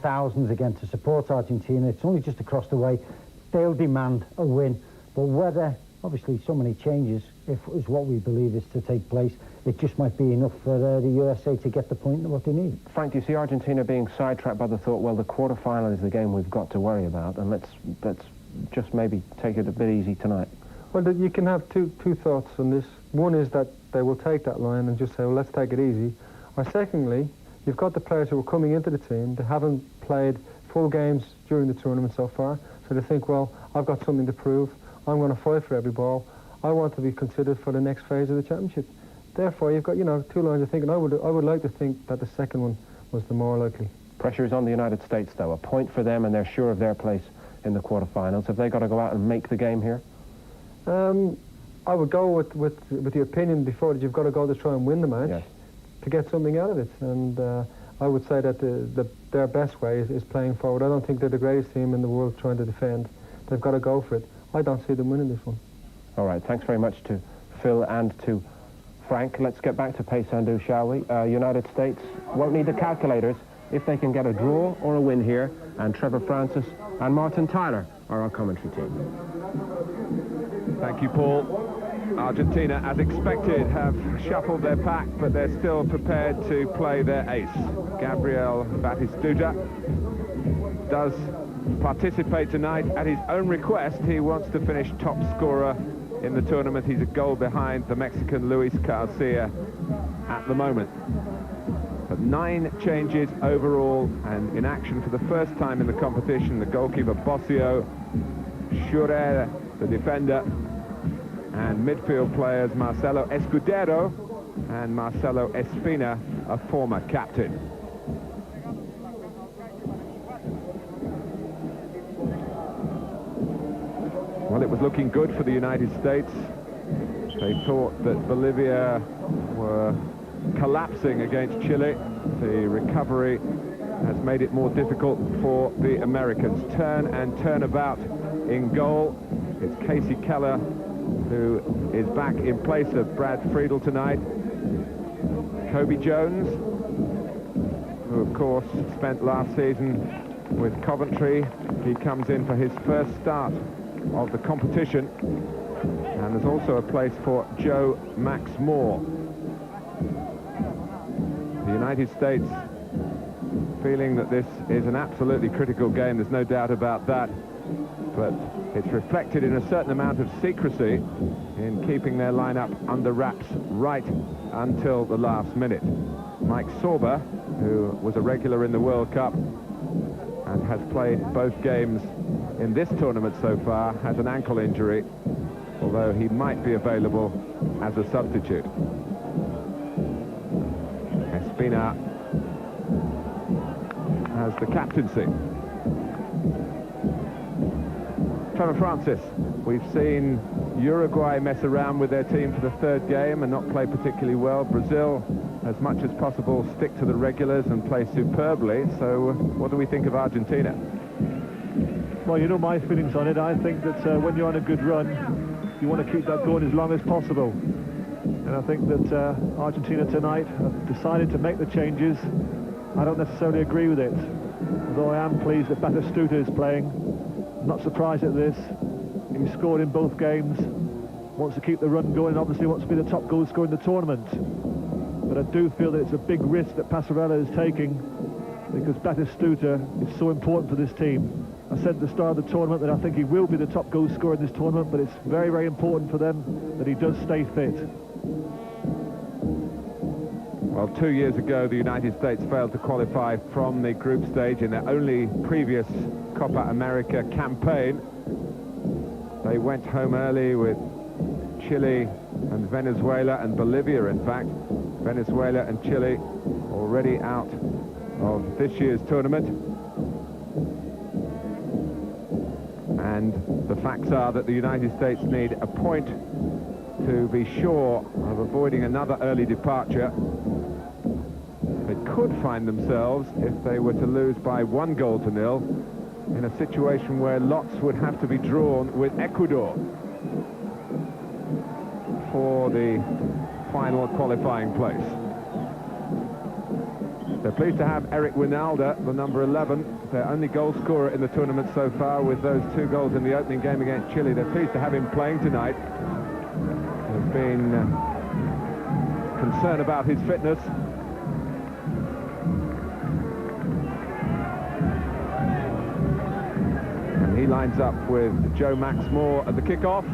thousands again to support Argentina. It's only just across the way. They'll demand a win. But whether, obviously, so many changes, if is what we believe is to take place, it just might be enough for the USA to get the point of what they need. Frank, do you see Argentina being sidetracked by the thought, well, the quarter-final is the game we've got to worry about, and let's just maybe take it a bit easy tonight? Well, you can have two thoughts on this. One is that they will take that line and just say, well, let's take it easy. Or secondly, you've got the players who are coming into the team that haven't played full games during the tournament so far, so they think, well, I've got something to prove. I'm going to fight for every ball. I want to be considered for the next phase of the championship. Therefore, you've got, two lines of thinking. I would like to think that the second one was the more likely. Pressure is on the United States, though. A point for them, and they're sure of their place in the quarterfinals. Have they got to go out and make the game here? I would go with the opinion before that you've got to go to try and win the match, yes, to get something out of it. And I would say that their best way is playing forward. I don't think they're the greatest team in the world trying to defend. They've got to go for it. I don't see them winning this one. All right, thanks very much to Phil and to Frank. Let's get back to Paysandú, shall we? United States won't need the calculators if they can get a draw or a win here. And Trevor Francis and Martin Tyler are our commentary team. Thank you, Paul. Argentina, as expected, have shuffled their pack, but they're still prepared to play their ace. Gabriel Batistuta does participate tonight at his own request. He wants to finish top scorer in the tournament. He's a goal behind the Mexican Luis Garcia at the moment. But 9 changes overall, and in action for the first time in the competition, the goalkeeper Bossio, Schurer, the defender, and midfield players Marcelo Escudero and Marcelo Espina, a former captain. Well, it was looking good for the United States. They thought that Bolivia were collapsing against Chile. The recovery has made it more difficult for the Americans. Turn and turn about in goal. It's Casey Keller who is back in place of Brad Friedel tonight. Kobe Jones, who of course spent last season with Coventry. He comes in for his first start of the competition. And there's also a place for Joe Max Moore. The United States feeling that this is an absolutely critical game, there's no doubt about that, but it's reflected in a certain amount of secrecy in keeping their lineup under wraps right until the last minute. Mike Sorber, who was a regular in the World Cup and has played both games in this tournament so far, has an ankle injury, although he might be available as a substitute. Espina has the captaincy. Trevor Francis, we've seen Uruguay mess around with their team for the third game and not play particularly well. Brazil, as much as possible, stick to the regulars and play superbly. So what do we think of Argentina? Well, you know my feelings on it. I think that when you're on a good run, you want to keep that going as long as possible. And I think that Argentina tonight have decided to make the changes. I don't necessarily agree with it, although I am pleased that Batistuta is playing. I'm not surprised at this. He scored in both games, wants to keep the run going, obviously wants to be the top goal scorer in the tournament. But I do feel that it's a big risk that Passarella is taking, because Batistuta is so important for this team. I said at the start of the tournament that I think he will be the top goal scorer in this tournament, but it's very, very important for them that he does stay fit. Well, 2 years ago, the United States failed to qualify from the group stage in their only previous Copa America campaign. They went home early with Chile and Venezuela and Bolivia, in fact. Venezuela and Chile already out of this year's tournament. And the facts are that the United States need a point to be sure of avoiding another early departure. They could find themselves, if they were to lose by 1-0, in a situation where lots would have to be drawn with Ecuador for the final qualifying place. They're pleased to have Eric Wijnaldum, the number 11, their only goal scorer in the tournament so far, with those 2 goals in the opening game against Chile. They're pleased to have him playing tonight. There's been concern about his fitness. And he lines up with Joe Max Moore at the kickoff.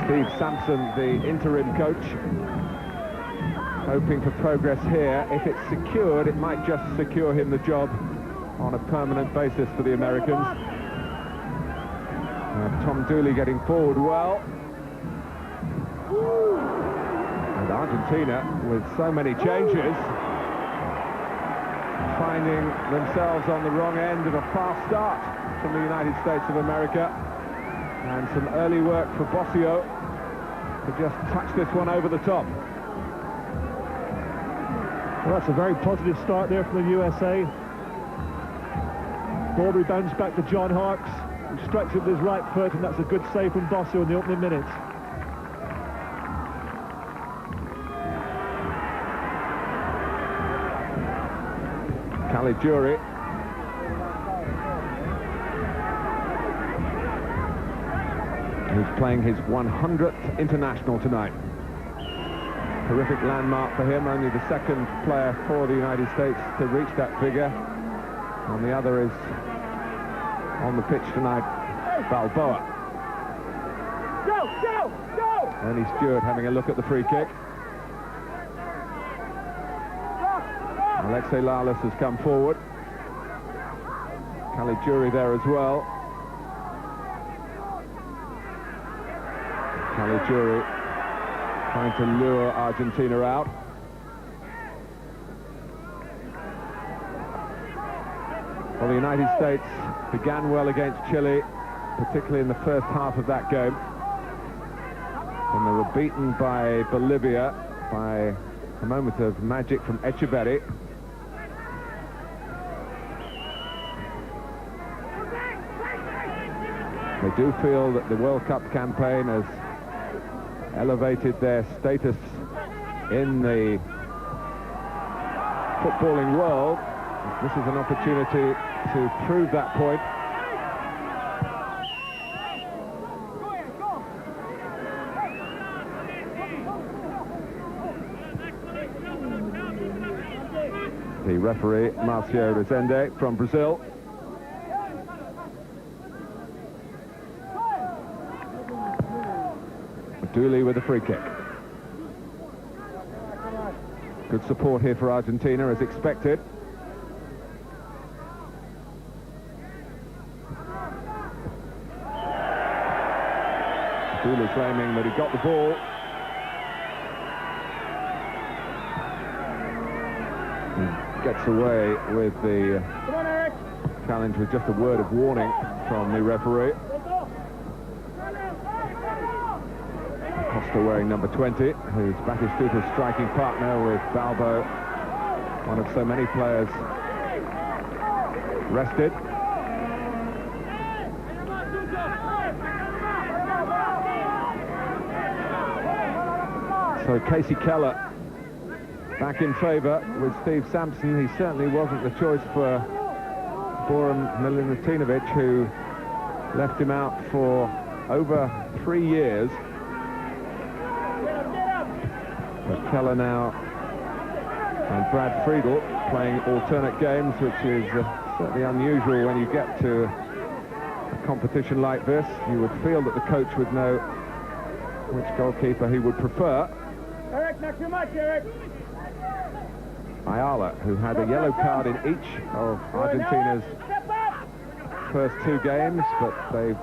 Steve Sampson, the interim coach, hoping for progress here. If it's secured, it might just secure him the job on a permanent basis for the Americans. Tom Dooley getting forward well. And Argentina, with so many changes, finding themselves on the wrong end of a fast start from the United States of America. And some early work for Bossio to just touch this one over the top. Well, that's a very positive start there from the USA. Ball rebounds back to John Harkes, who strikes it with his right foot, and that's a good save from Bossio in the opening minutes. Caligiuri. Who's playing his 100th international tonight. Terrific landmark for him, only the 2nd player for the United States to reach that figure. And the other is on the pitch tonight, Balboa. Go! Ernie Stewart having a look at the free kick. Alexei Lalas has come forward. Caligiuri there as well. Caligiuri trying to lure Argentina out. Well, the United States began well against Chile, particularly in the first half of that game. And they were beaten by Bolivia by a moment of magic from Echeverri. They do feel that the World Cup campaign has elevated their status in the footballing world. This is an opportunity to prove that point. The referee, Marcio Rezende from Brazil. Dooley with a free kick. Good support here for Argentina, as expected. Dooley claiming that he got the ball. He gets away with the challenge with just a word of warning from the referee. Costa wearing number 20, who's Batistuta's striking partner with Balbo, one of so many players rested. So Casey Keller back in favour with Steve Sampson. He certainly wasn't the choice for Boran Milutinovic, who left him out for over 3 years. But Keller now and Brad Friedel playing alternate games, which is certainly unusual when you get to a competition like this. You would feel that the coach would know which goalkeeper he would prefer. Eric, not too much, Eric. Ayala, who had a yellow card in each of Argentina's first 2 games, but they've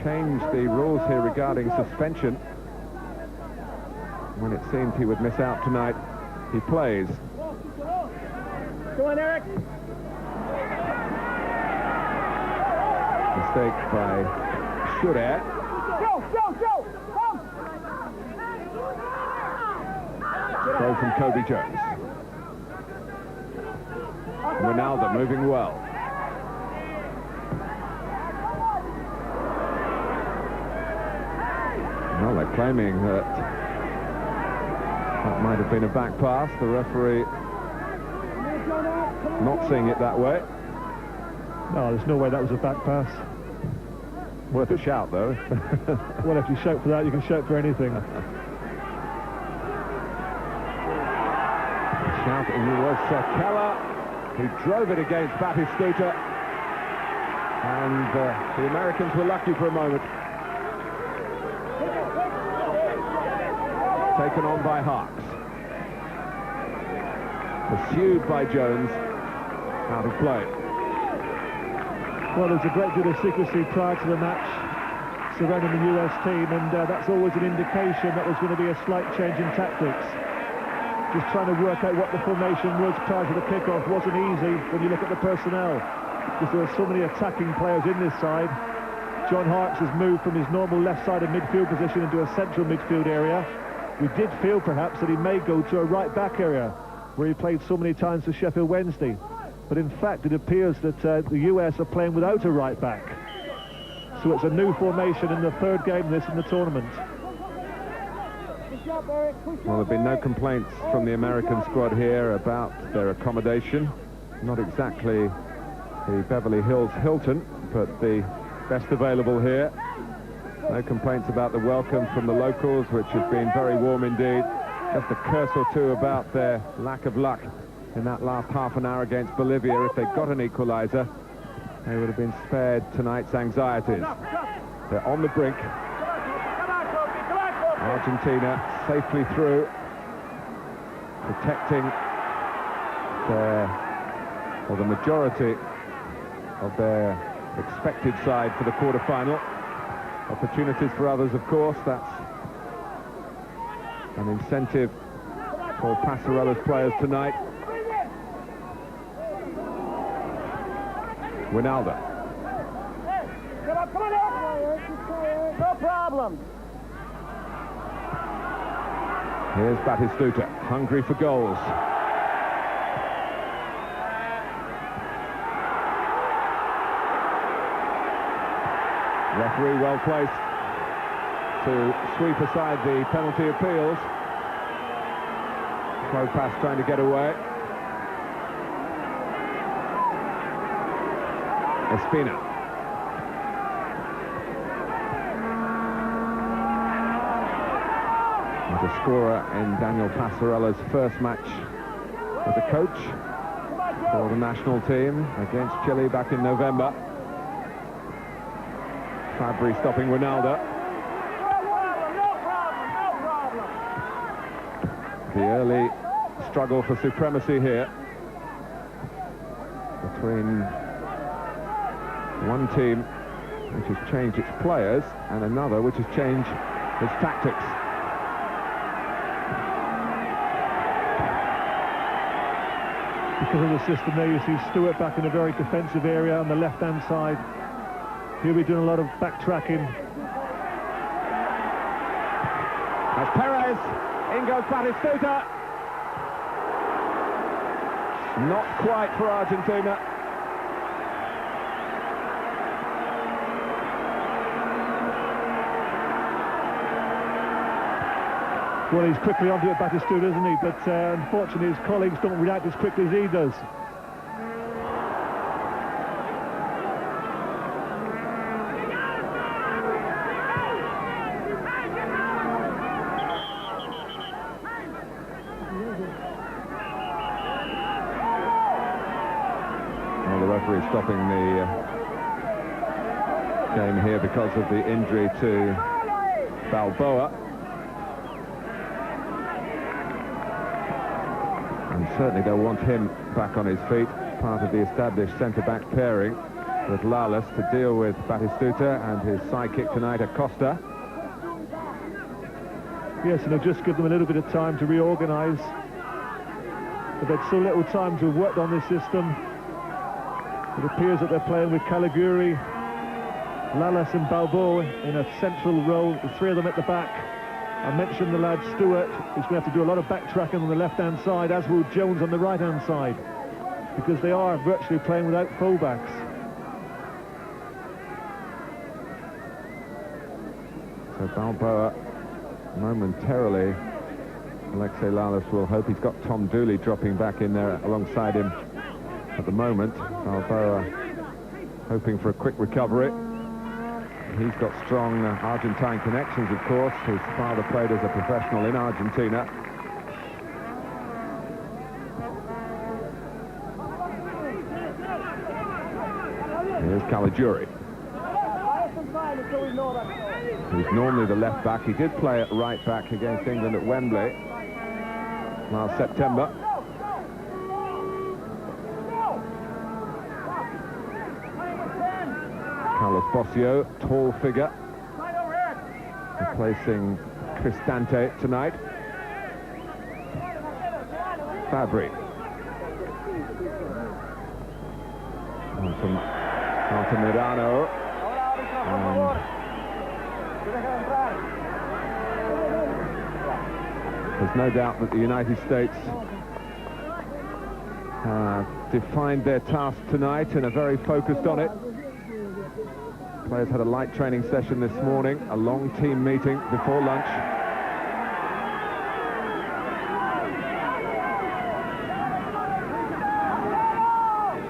changed the rules here regarding suspension. When it seemed he would miss out tonight, he plays. Go on, Eric. Mistake by Schure. Go! Goal from Kobe Jones. Ronaldo moving well. Well, they're claiming that That might have been a back pass. The referee not seeing it that way. No, there's no way that was a back pass. Worth a shout, though. Well, if you shout for that, you can shout for anything. Shout, it was Keller who drove it against Batistuta. And the Americans were lucky for a moment. Taken on by Harks. Pursued by Jones. Out of play. Well, there's a great deal of secrecy prior to the match surrounding the US team, and that's always an indication that there's going to be a slight change in tactics. Just trying to work out what the formation was prior to the kickoff wasn't easy when you look at the personnel, because there are so many attacking players in this side. John Harks has moved from his normal left-sided midfield position into a central midfield area. We did feel perhaps that he may go to a right-back area, where he played so many times for Sheffield Wednesday. But in fact, it appears that the US are playing without a right-back. So it's a new formation in the third game in the tournament. Well, there have been no complaints from the American squad here about their accommodation. Not exactly the Beverly Hills Hilton, but the best available here. No complaints about the welcome from the locals, which has been very warm indeed. Just a curse or two about their lack of luck in that last half an hour against Bolivia. If they'd got an equaliser, they would have been spared tonight's anxieties. They're on the brink. Argentina safely through, protecting the majority of their expected side for the quarter-final. Opportunities for others, of course. That's an incentive for Passarella's players tonight. Wijnaldum. No problem. Here's Batistuta, hungry for goals. Referee well placed to sweep aside the penalty appeals. Slow pass trying to get away. Espina. The scorer in Daniel Passarella's first match as a coach for the national team against Chile back in November. Fabry stopping Wijnaldum. The early struggle for supremacy here between one team which has changed its players and another which has changed its tactics. Because of the system there, you see Stewart back in a very defensive area on the left-hand side. He'll be doing a lot of backtracking. That's Perez. In goes Batistuta. Not quite for Argentina. Well, he's quickly onto it, Batistuta, isn't he? But unfortunately, his colleagues don't react as quickly as he does. Well, the referee stopping the game here because of the injury to Balboa. And certainly they'll want him back on his feet, part of the established centre-back pairing with Lalas to deal with Batistuta and his sidekick tonight, Acosta. Yes, and it'll just give them a little bit of time to reorganise. They've had so little time to have worked on this system. It appears that they're playing with Caliguri, Lalas and Balboa in a central role, the three of them at the back. I mentioned the lad Stewart, who's going to have to do a lot of backtracking on the left-hand side, as will Jones on the right-hand side, because they are virtually playing without full-backs. So Balboa momentarily Alexei Lalas will hope. He's got Tom Dooley dropping back in there alongside him at the moment. Balboa hoping for a quick recovery. He's got strong Argentine connections, of course. His father played as a professional in Argentina. Here's Caligiuri. He's normally the left back. He did play at right back against England at Wembley last September. Carlos Bossio, tall figure, replacing Cristante tonight. Fabri. From Altamirano. There's no doubt that the United States defined their task tonight and are very focused on it. Players had a light training session this morning, a long team meeting before lunch.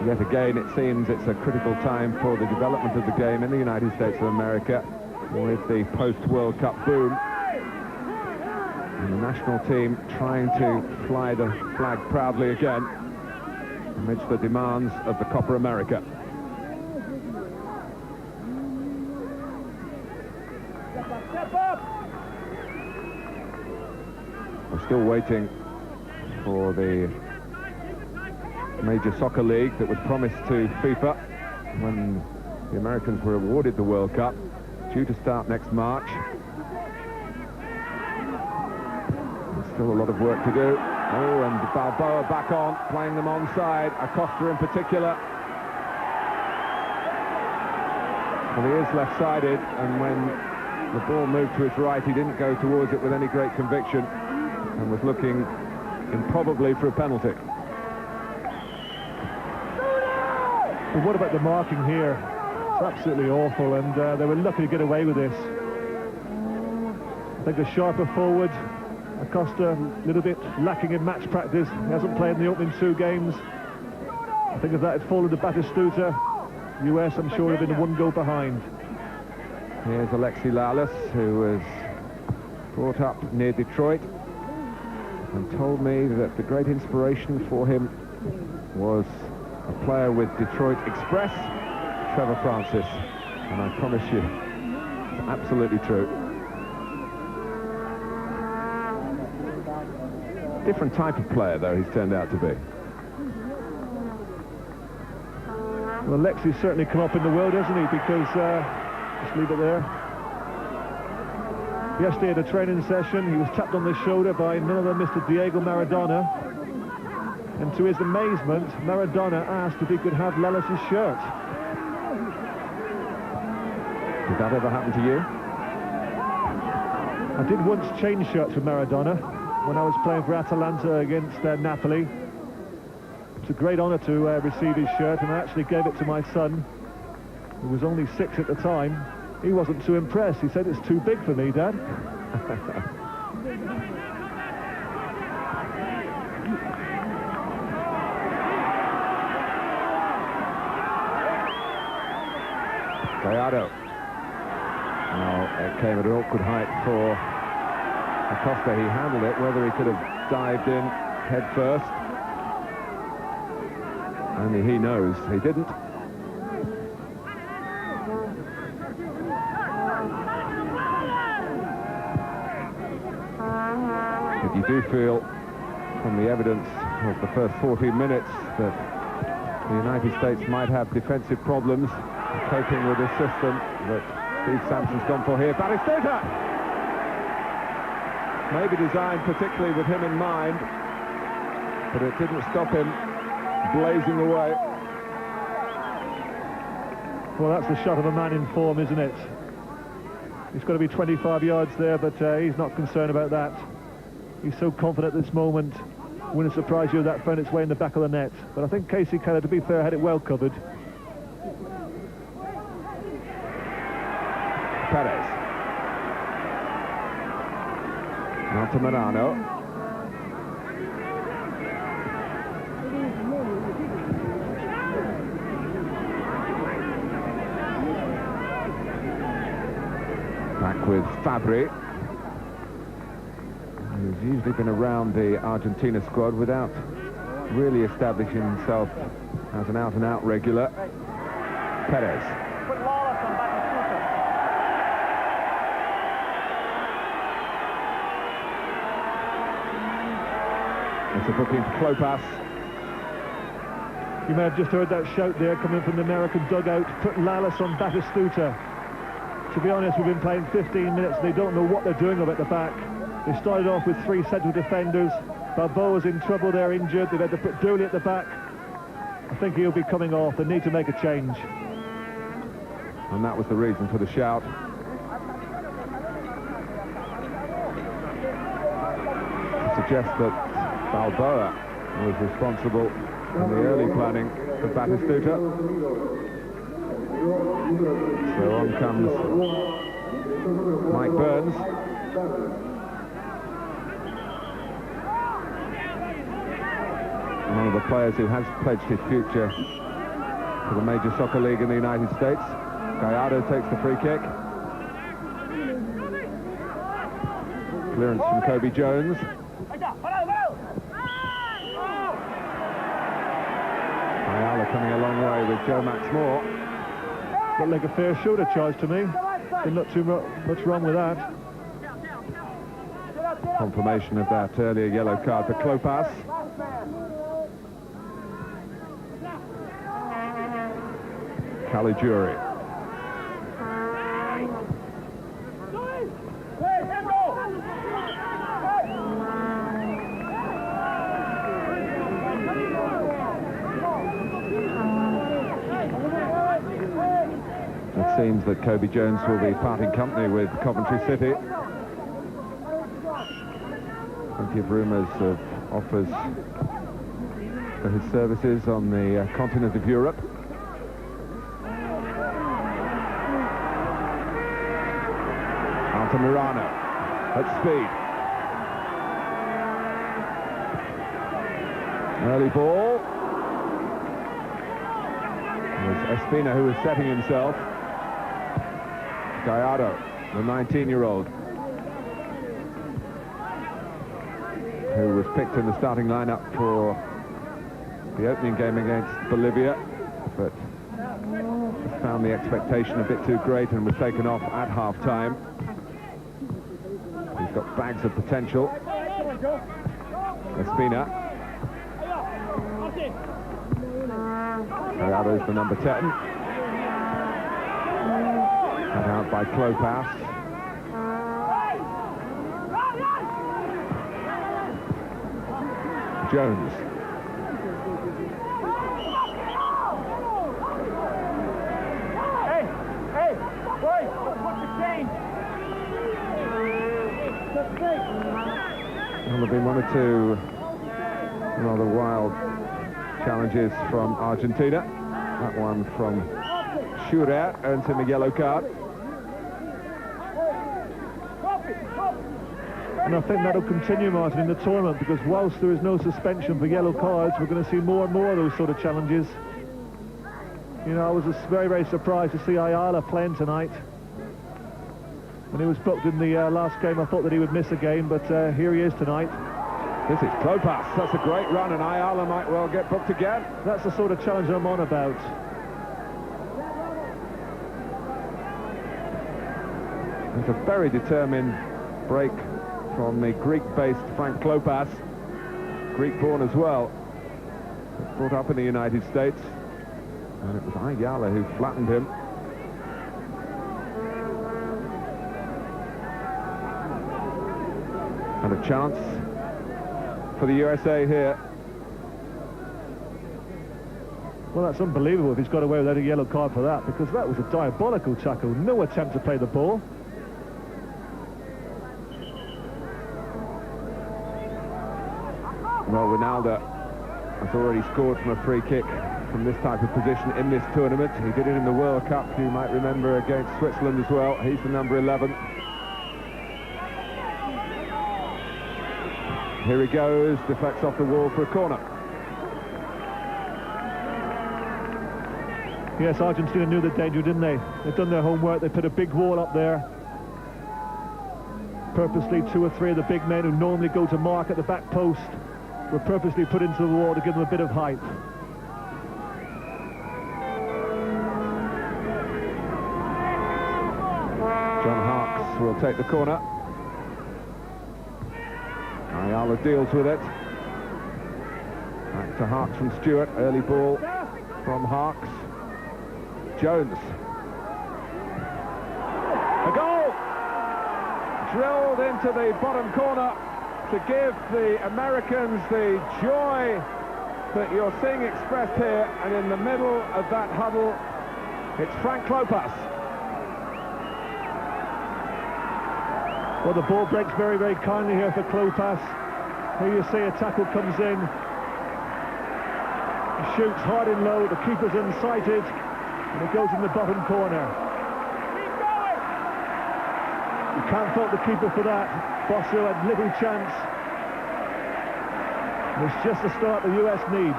Yet again, it seems it's a critical time for the development of the game in the United States of America, with the post-World Cup boom. And the national team trying to fly the flag proudly again amidst the demands of the Copa America. We're still waiting for the Major Soccer League that was promised to FIFA when the Americans were awarded the World Cup, due to start next March. There's still a lot of work to do. Oh, and Balboa back on, playing them onside. Acosta in particular. Well, he is left-sided, and when the ball moved to his right, he didn't go towards it with any great conviction and was looking improbably for a penalty. But what about the marking here? It's absolutely awful, and they were lucky to get away with this. I think a sharper forward. Acosta, a little bit lacking in match practice. He hasn't played in the opening 2 games. I think if that had fallen to Batistuta, US, I'm sure, would have been 1 goal behind. Here's Alexei Lalas, who was brought up near Detroit and told me that the great inspiration for him was a player with Detroit Express, Trevor Francis. And I promise you, it's absolutely true. Different type of player, though, he's turned out to be. Well, Alexi's certainly come up in the world, hasn't he? Because, just leave it there. Yesterday at a training session, he was tapped on the shoulder by none other than Mr. Diego Maradona. And to his amazement, Maradona asked if he could have Lalas' shirt. Did that ever happen to you? I did once change shirts with Maradona when I was playing for Atalanta against Napoli. It's a great honour to receive his shirt, and I actually gave it to my son, who was only 6 at the time. He wasn't too impressed. He said, "It's too big for me, Dad." Gallardo. Now, it came at an awkward height for Acosta. He handled it. Whether he could have dived in head first, only he knows. He didn't. But you do feel, from the evidence of the first 14 minutes, that the United States might have defensive problems coping with this system that Steve Sampson's gone for here. Batistuta! Maybe designed particularly with him in mind, but it didn't stop him blazing away. Well, that's the shot of a man in form, isn't it? He's got to be 25 yards there, but he's not concerned about that. He's so confident at this moment. Wouldn't surprise you if that found its way in the back of the net. But I think Casey Keller, to be fair, had it well covered. Perez. Altamirano. with Fabri, who's usually been around the Argentina squad without really establishing himself as an out-and-out regular. Perez. It's a booking for Klopas. You may have just heard that shout there coming from the American dugout. Put Lalas on Batistuta. To be honest, we've been playing 15 minutes. They don't know what they're doing up at the back. They started off with 3 central defenders. Balboa's in trouble, they're injured. They've had to put Dooley at the back. I think he'll be coming off. They need to make a change. And that was the reason for the shout. It suggests that Balboa was responsible in the early planning for Batistuta. So on comes Mike Burns. One of the players who has pledged his future to the major soccer league in the United States. Gallardo takes the free kick. Clearance from Kobe Jones. Ayala coming a long way with Joe Max Moore. Looked like a fair shoulder charge to me. There's not too much wrong with that. Confirmation of that earlier yellow card for Klopas. Caligiuri. It seems that Kobe Jones will be parting company with Coventry City. Plenty of rumours of offers for his services on the continent of Europe. Altamirano at speed. Early ball. It was Espina who was setting himself. Gallardo, the 19-year-old, who was picked in the starting lineup for the opening game against Bolivia, but found the expectation a bit too great and was taken off at half-time. He's got bags of potential. Espina. Gallardo's the number 10. Cut out by Klopas. Jones. Hey, boys, what's the change? Well, there have been one or two rather wild challenges from Argentina. That one from Schurer earns him a yellow card. And I think that'll continue, Martin, in the tournament, because whilst there is no suspension for yellow cards, we're going to see more and more of those sort of challenges. You know, I was just very, very surprised to see Ayala playing tonight. When he was booked in the last game, I thought that he would miss a game, but here he is tonight. This is Klopas. That's a great run, and Ayala might well get booked again. That's the sort of challenge I'm on about. It's a very determined break from the Greek-based Frank Klopas, Greek-born as well, brought up in the United States, and it was Ayala who flattened him. And a chance for the USA here. Well, that's unbelievable if he's got away without a yellow card for that, because that was a diabolical tackle. No attempt to play the ball. Well, Ronaldo has already scored from a free kick from this type of position in this tournament. He did it in the World Cup, you might remember, against Switzerland as well. He's the number 11. Here he goes, deflects off the wall for a corner. Yes, Argentina knew the danger, didn't they? They've done their homework, they put a big wall up there. Purposely, 2 or 3 of the big men who normally go to mark at the back post were purposely put into the wall to give them a bit of height. John Harkes will take the corner. Ayala deals with it. Back to Harkes from Stewart. Early ball from Harkes. Jones. A goal! Drilled into the bottom corner to give the Americans the joy that you're seeing expressed here, and in the middle of that huddle, it's Frank Klopas. Well, the ball breaks very, very kindly here for Klopas. Here you see a tackle comes in. He shoots hard and low, the keeper's unsighted, and it goes in the bottom corner. You can't fault the keeper for that. Bosso had little chance. And it's just the start the US need.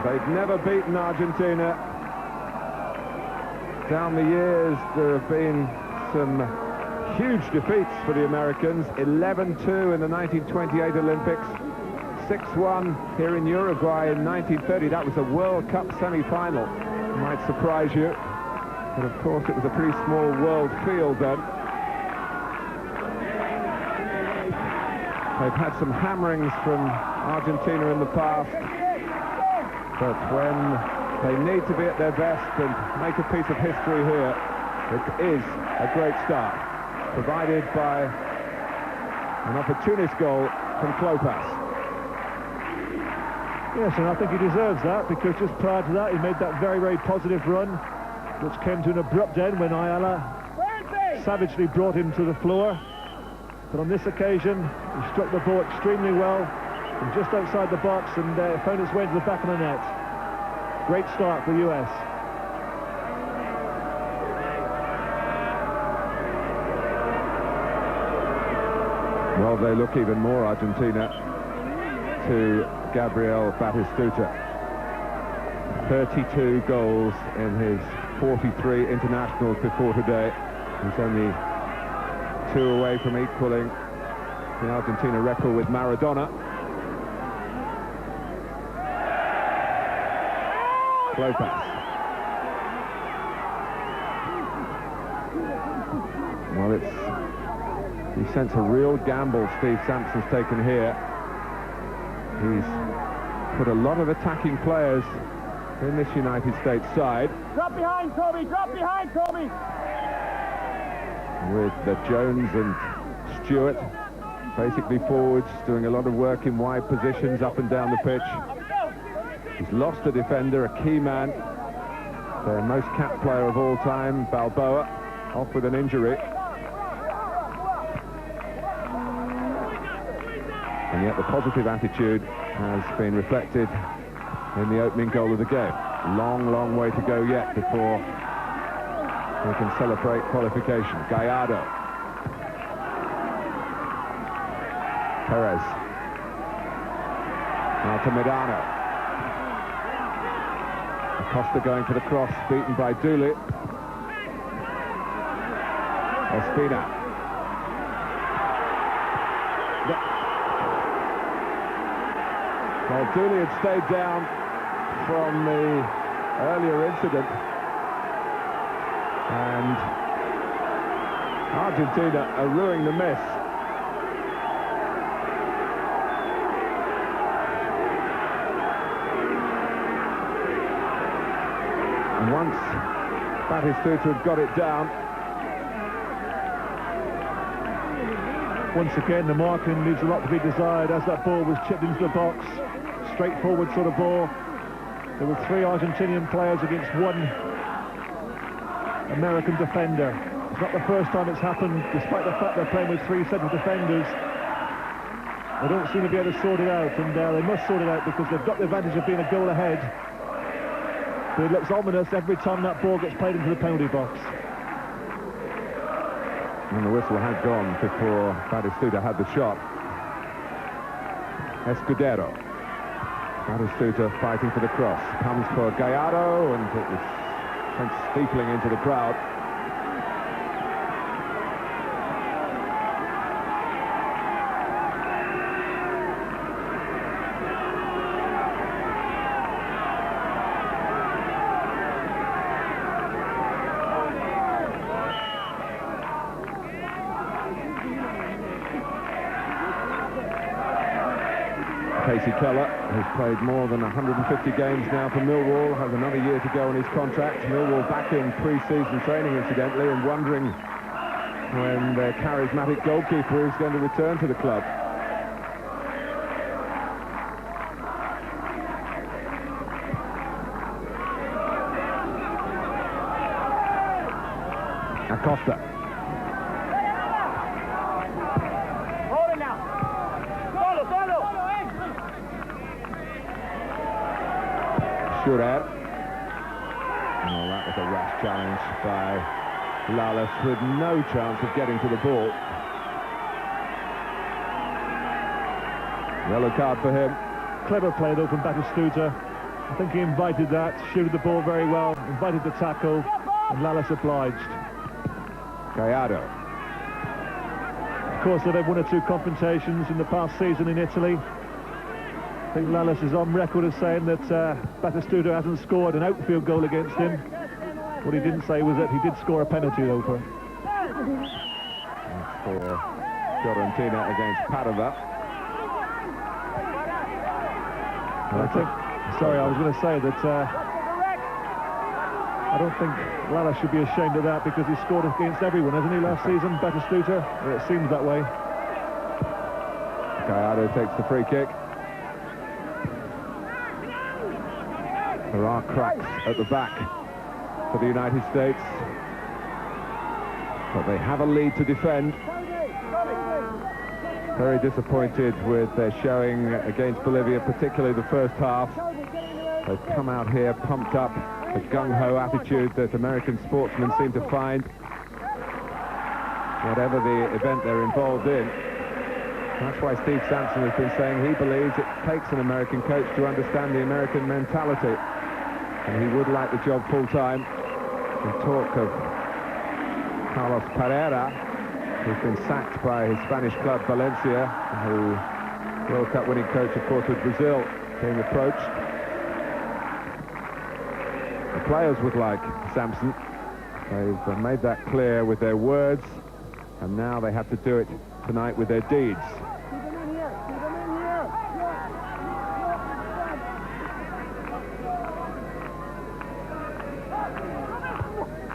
They've never beaten Argentina. Down the years, there have been some huge defeats for the Americans. 11-2 in the 1928 Olympics. 6-1 here in Uruguay in 1930. That was a World Cup semi-final. Might surprise you. But of course, it was a pretty small world field then. They've had some hammerings from Argentina in the past, but when they need to be at their best and make a piece of history here, it is a great start, provided by an opportunist goal from Klopas. Yes, and I think he deserves that, because just prior to that, he made that very, very positive run, which came to an abrupt end when Ayala savagely brought him to the floor. But on this occasion, he struck the ball extremely well, from just outside the box, and found its way to the back of the net. Great start for the US. Well, they look even more Argentina to Gabriel Batistuta. 32 goals in his 43 internationals before today. He's only 2 away from equaling the Argentina record with Maradona. Klopas. Well, you sense a real gamble Steve Sampson's taken here. He's put a lot of attacking players in this United States side. Drop behind, Kobe! Drop behind, Kobe! With Jones and Stewart basically forwards, doing a lot of work in wide positions up and down the pitch. He's lost a defender, a key man, their most capped player of all time, Balboa, off with an injury. And yet the positive attitude has been reflected in the opening goal of the game. Long, long way to go yet before we can celebrate qualification. Gallardo. Perez. Altamirano. Acosta going for the cross, beaten by Dooley. Ospina. Well, Dooley had stayed down from the earlier incident, and Argentina are ruining the miss. And once Batistuta had got it down, once again the marking leaves a lot to be desired as that ball was chipped into the box. Straightforward sort of ball. There were 3 Argentinian players against 1 American defender. It's not the first time it's happened, despite the fact they're playing with 3 central defenders. They don't seem to be able to sort it out, and they must sort it out because they've got the advantage of being a goal ahead. But it looks ominous every time that ball gets played into the penalty box. And the whistle had gone before Batistuta had the shot. Escudero. Batistuta fighting for the cross. Comes for Gallardo, and it was sent steepling into the crowd. Kasey Keller, who's played more than 150 games now for Millwall, has another year to go on his contract. Millwall back in pre-season training, incidentally, and wondering when their charismatic goalkeeper is going to return to the club. Acosta. Hold it now. Solo. Schurer. Oh, that was a rash challenge by Lallis with no chance of getting to the ball. Yellow card for him. Clever play though from Batistuta. I think he invited that, shielded the ball very well, invited the tackle, and Lallis obliged. Gallardo. Of course, they've had one or two confrontations in the past season in Italy. I think Lallis is on record as saying that Batistuta hasn't scored an outfield goal against him. What he didn't say was that he did score a penalty though for him. For Fiorentina against Padova. I was going to say that I don't think Lallis should be ashamed of that, because he scored against everyone, hasn't he, last season, Batistuta? Or it seems that way. Gallardo takes the free kick. There are cracks at the back for the United States, but they have a lead to defend. Very disappointed with their showing against Bolivia, particularly the first half. They've come out here pumped up, the gung-ho attitude that American sportsmen seem to find whatever the event they're involved in. That's why Steve Sampson has been saying he believes it takes an American coach to understand the American mentality, and he would like the job full-time. We talk of Carlos Pereira, who's been sacked by his Spanish club Valencia, who World Cup winning coach, of course, with Brazil being approached. The players would like Sampson. They've made that clear with their words, and now they have to do it tonight with their deeds.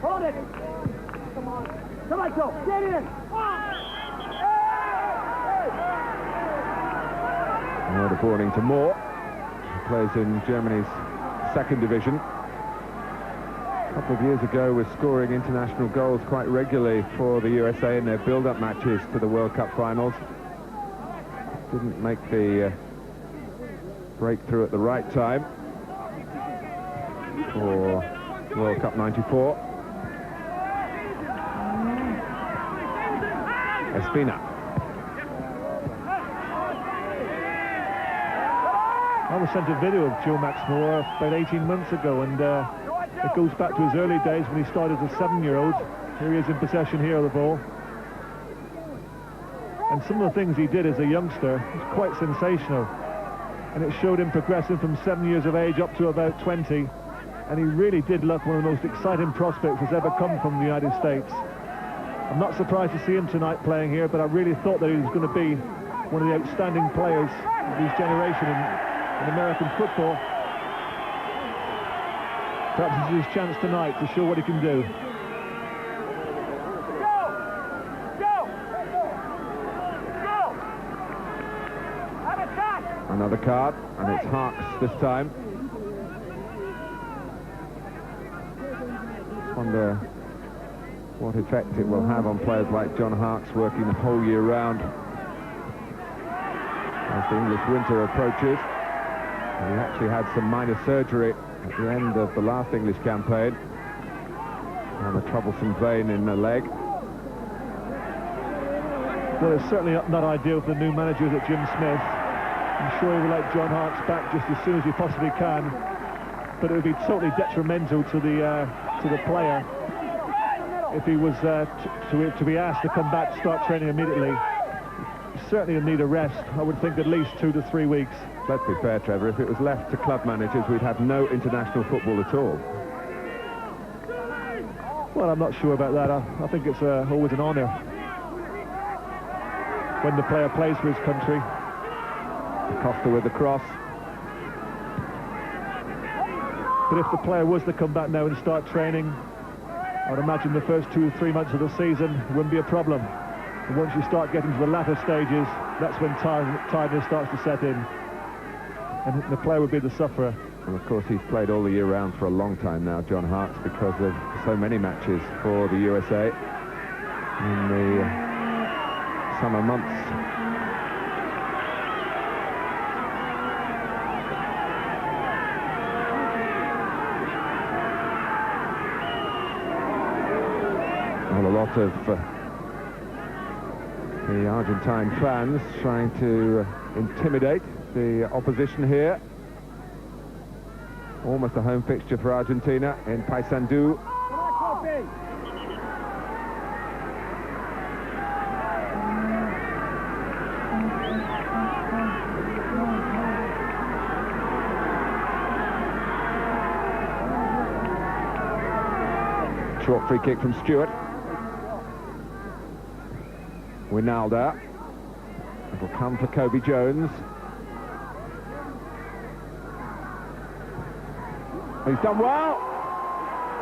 Hold it. Come on, Joe. Get in. Word of warning to Moore, who plays in Germany's second division. A couple of years ago was scoring international goals quite regularly for the USA in their build-up matches to the World Cup finals. Didn't make the breakthrough at the right time for World Cup '94. Espina. I was sent a video of Joe Max Moore about 18 months ago, and it goes back to his early days when he started as a 7-year-old. Here he is in possession here of the ball. And some of the things he did as a youngster was quite sensational. And it showed him progressing from 7 years of age up to about 20. And he really did look one of the most exciting prospects that's ever come from the United States. I'm not surprised to see him tonight playing here, but I really thought that he was going to be one of the outstanding players of his generation in American football. Perhaps this is his chance tonight to show what he can do. Another card, and it's Harks this time. Wonder what effect it will have on players like John Harks working the whole year round as the English winter approaches. And he actually had some minor surgery at the end of the last English campaign on a troublesome vein in the leg. Well, it's certainly not ideal for the new manager, that Jim Smith. I'm sure he would like John Harks back just as soon as he possibly can, but it would be totally detrimental to the player if he was to be asked to come back to start training immediately. He certainly will need a rest. I would think at least 2 to 3 weeks. Let's be fair, Trevor, if it was left to club managers, we'd have no international football at all. Well, I'm not sure about that. I think it's always an honour when the player plays for his country. Costa with the cross. But if the player was to come back now and start training, I'd imagine the first 2-3 months of the season wouldn't be a problem. And once you start getting to the latter stages, that's when tiredness starts to set in. And the player would be the sufferer. And of course, he's played all the year round for a long time now, John Hart's, because of so many matches for the USA in the summer months. Well, a lot of the Argentine fans trying to intimidate the opposition here. Almost a home fixture for Argentina in Paysandú. Short free kick from Stewart. Winalda. It'll come for Kobe Jones. He's done well,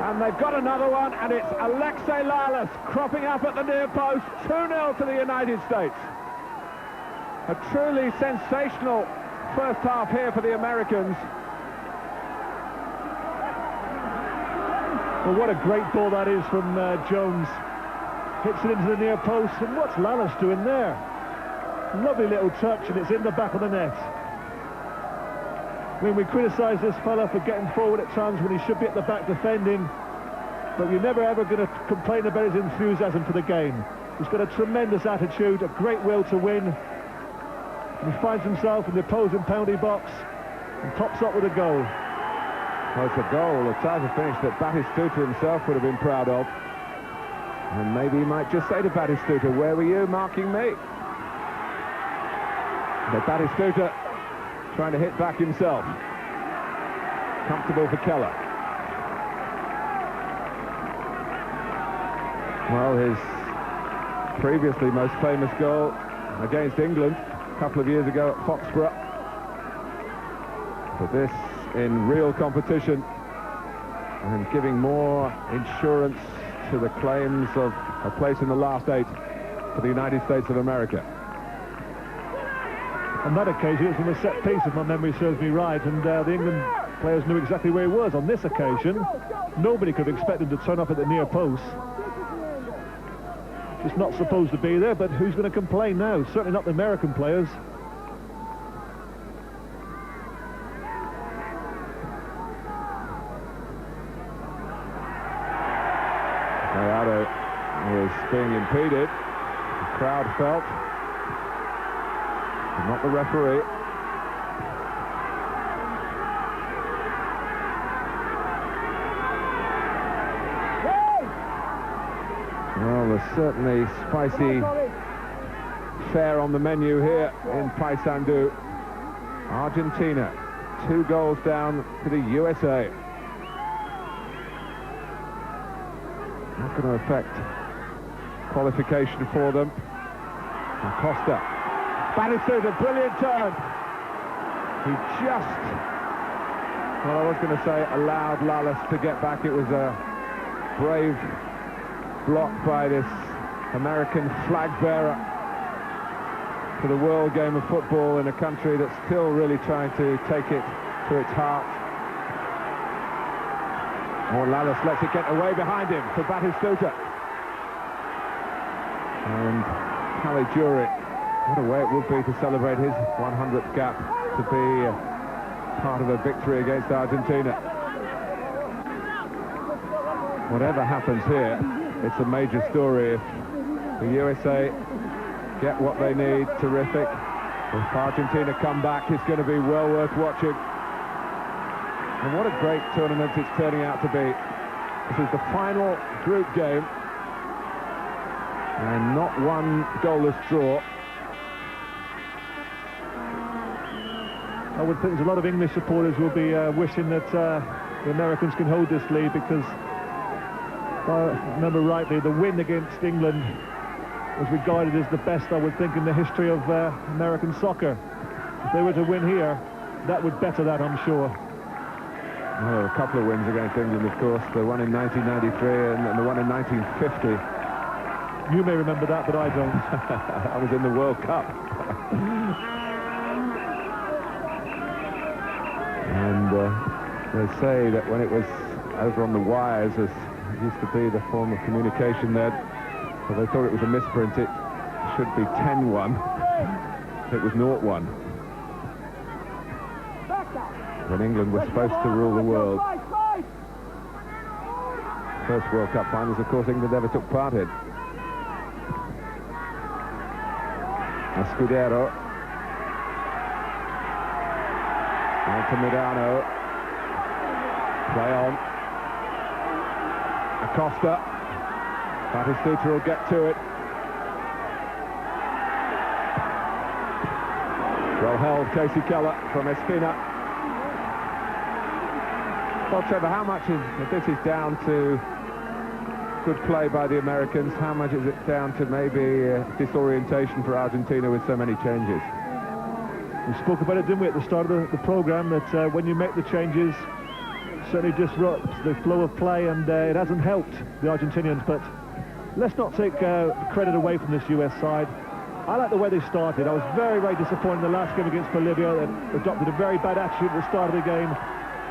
and they've got another one, and it's Alexei Lalas cropping up at the near post. 2-0 to the United States. A truly sensational first half here for the Americans. Well, what a great ball that is from Jones. Hits it into the near post, and what's Lalas doing there? Lovely little touch, and it's in the back of the net. I mean, we criticise this fella for getting forward at times when he should be at the back defending, but you're never ever going to complain about his enthusiasm for the game. He's got a tremendous attitude, a great will to win, and he finds himself in the opposing penalty box and pops up with a goal. Well, it's a goal, a type of finish that Batistuta himself would have been proud of. And maybe he might just say to Batistuta, where were you marking me? But Batistuta trying to hit back himself. Comfortable for Keller. Well, his previously most famous goal against England a couple of years ago at Foxborough. But this in real competition and giving more insurance to the claims of a place in the last 8 for the United States of America. On that occasion, it was from a set piece, if my memory serves me right, and the England players knew exactly where he was. On this occasion, nobody could have expected him to turn up at the near post. It's not supposed to be there, but who's going to complain now? Certainly not the American players. Gallardo was being impeded. The crowd felt. Not the referee. Well, there's certainly spicy fare on the menu here in Paysandú. Argentina, 2 goals down to the USA. Not going to affect qualification for them. And Costa. Batistuta, brilliant turn. He just, well, I was going to say allowed Lalas to get back. It was a brave block by this American flag bearer for the world game of football in a country that's still really trying to take it to its heart. Or Lalas lets it get away behind him for Batistuta. And Caligiuri. What a way it would be to celebrate his 100th cap, to be part of a victory against Argentina. Whatever happens here, it's a major story. If the USA get what they need, terrific. If Argentina come back, it's going to be well worth watching. And what a great tournament it's turning out to be. This is the final group game, and not one goalless draw. I would think there's a lot of English supporters will be wishing that the Americans can hold this lead, because, if I remember rightly, the win against England was regarded as the best, I would think, in the history of American soccer. if they were to win here, that would better that, I'm sure. Well, a couple of wins against England, of course. The one in 1993 and the one in 1950. You may remember that, but I don't. I was in the World Cup. And they say that when it was over on the wires, as used to be the form of communication there, but they thought it was a misprint. It should be 10-1. It was 0-1. When England was supposed to rule the world. First World Cup finals, of course, England ever took part in. Scudero. Altamirano. Play on. Acosta. Batistuta will get to it. Well held, Casey Keller from Espina. Well, Trevor, how much of this is down to good play by the Americans? How much is it down to maybe disorientation for Argentina with so many changes? We spoke about it, didn't we, at the start of the programme, that when you make the changes, certainly disrupts the flow of play, and it hasn't helped the Argentinians. But let's not take credit away from this US side. I like the way they started. I was very, very disappointed in the last game against Bolivia. They adopted a very bad attitude at the start of the game,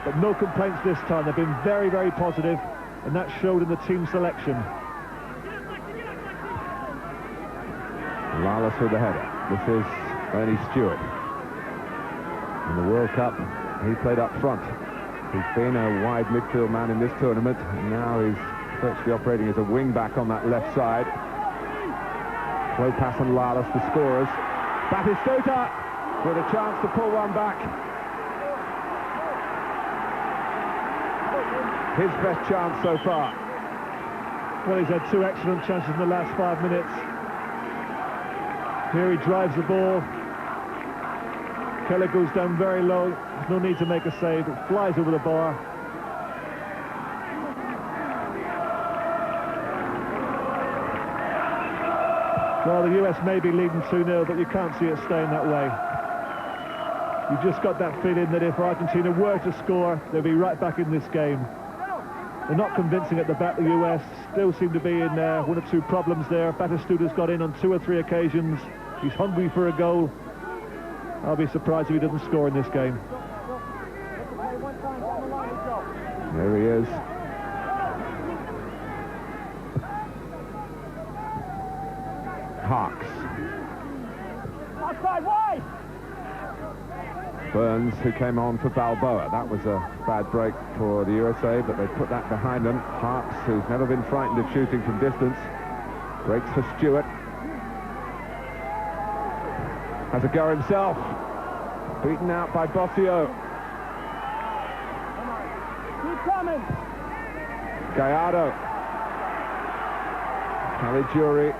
but no complaints this time. They've been very, very positive, and that showed in the team selection. Lawless with the header. This is Ernie Stewart. In the World Cup, he played up front. He's been a wide midfield man in this tournament, and now he's virtually operating as a wing-back on that left side. Klopas and Lawless, the scorers. Batistuta with a chance to pull one back. His best chance so far. Well, he's had two excellent chances in the last 5 minutes. Here he drives the ball. Keller goes down very low. There's no need to make a save. It flies over the bar. Well, the US may be leading 2-0, but you can't see it staying that way. You've just got that feeling that if Argentina were to score, they'll be right back in this game. They're not convincing at the back, the US. Still seem to be in one or two problems there. Batistuta's got in on 2 or 3 occasions. He's hungry for a goal. I'll be surprised if he doesn't score in this game. There he is. Hawks. Outside, wide! Burns, who came on for Balboa. That was a bad break for the USA, but they put that behind them. Hawks, who's never been frightened of shooting from distance, breaks for Stewart. Has a go himself. Beaten out by Bossio. Keep coming! Gallardo. Caligiuri.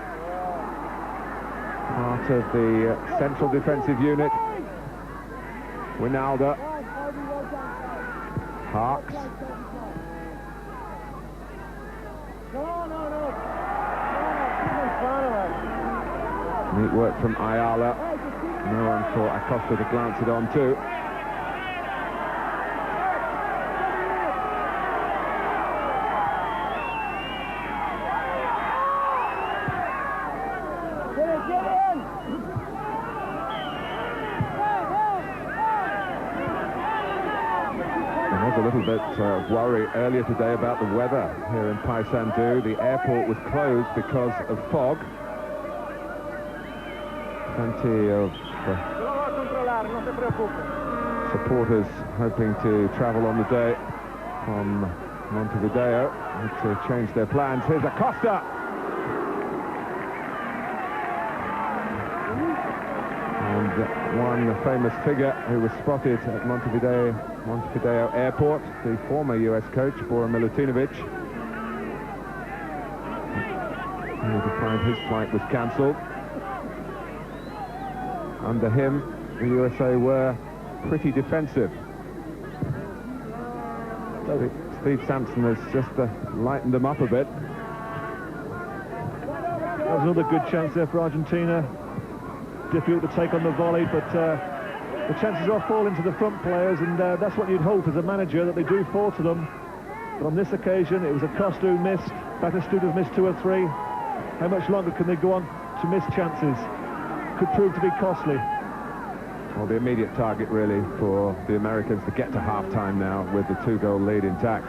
Part of the central defensive unit. Winalda. Hawks. Neat work from Ayala. No one thought Acosta to glance it on too. There was a little bit of worry earlier today about the weather here in Paysandú. The airport was closed because of fog. Plenty of supporters hoping to travel on the day from Montevideo to change their plans. Here's Acosta. And one famous figure who was spotted at Montevideo Airport, the former US coach, Bora Milutinovic. Only to find his flight was cancelled. Under him, the USA were pretty defensive. Steve Sampson has just lightened them up a bit. That was another good chance there for Argentina. Difficult to take on the volley, but the chances are falling to the front players, and that's what you'd hope as a manager, that they do fall to them. But on this occasion, it was Acosta who missed. Batistuta missed 2 or 3. How much longer can they go on to miss chances? Could prove to be costly. Well, the immediate target really for the Americans to get to half-time now with the 2-goal lead intact.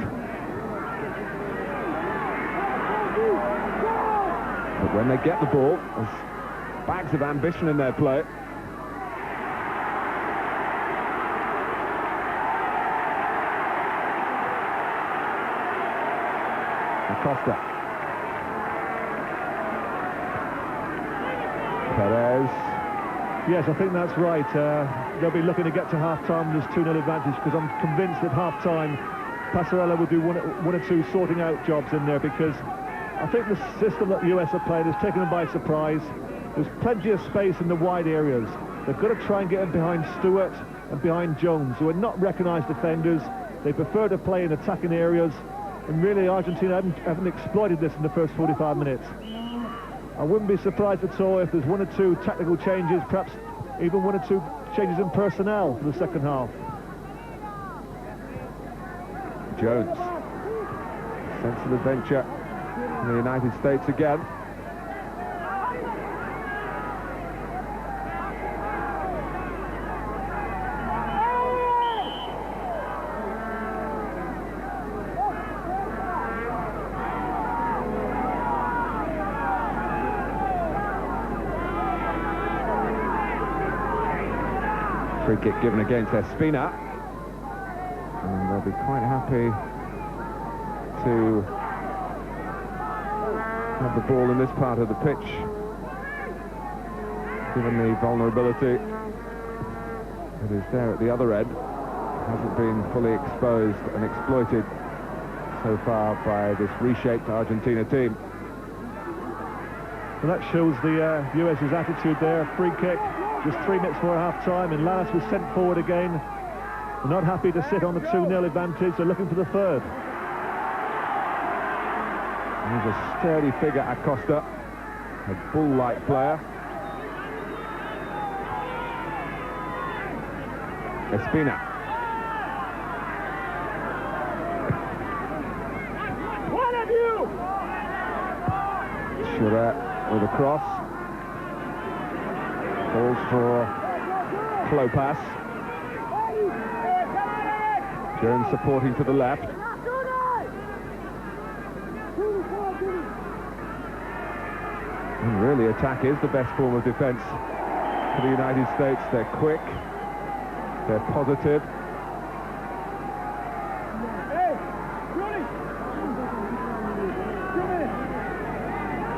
But when they get the ball, there's bags of ambition in their play. Acosta. Perez. Yes, I think that's right. They'll be looking to get to half-time with this 2-0 advantage, because I'm convinced that half-time Passarella will do one or two sorting out jobs in there, because I think the system that the US have played has taken them by surprise. There's plenty of space in the wide areas. They've got to try and get in behind Stewart and behind Jones, who are not recognised defenders. They prefer to play in attacking areas, and really Argentina haven't exploited this in the first 45 minutes. I wouldn't be surprised at all if there's 1 or 2 tactical changes, perhaps even 1 or 2 changes in personnel for the second half. Jones. Sense of adventure in the United States again. Free kick given against Espina, and they'll be quite happy to have the ball in this part of the pitch, given the vulnerability that is there at the other end. Hasn't been fully exposed and exploited so far by this reshaped Argentina team. And that shows the US's attitude there. Free kick, just 3 minutes before half-time, and Lalas was sent forward again. They're not happy to sit on the 2-0 advantage. They're looking for the third. He's a sturdy figure, Acosta, a bull-like player. Espina. One of you! Schurrer with a cross. Balls for Klopas. Jones supporting to the left. And really, attack is the best form of defence for the United States. They're quick, they're positive.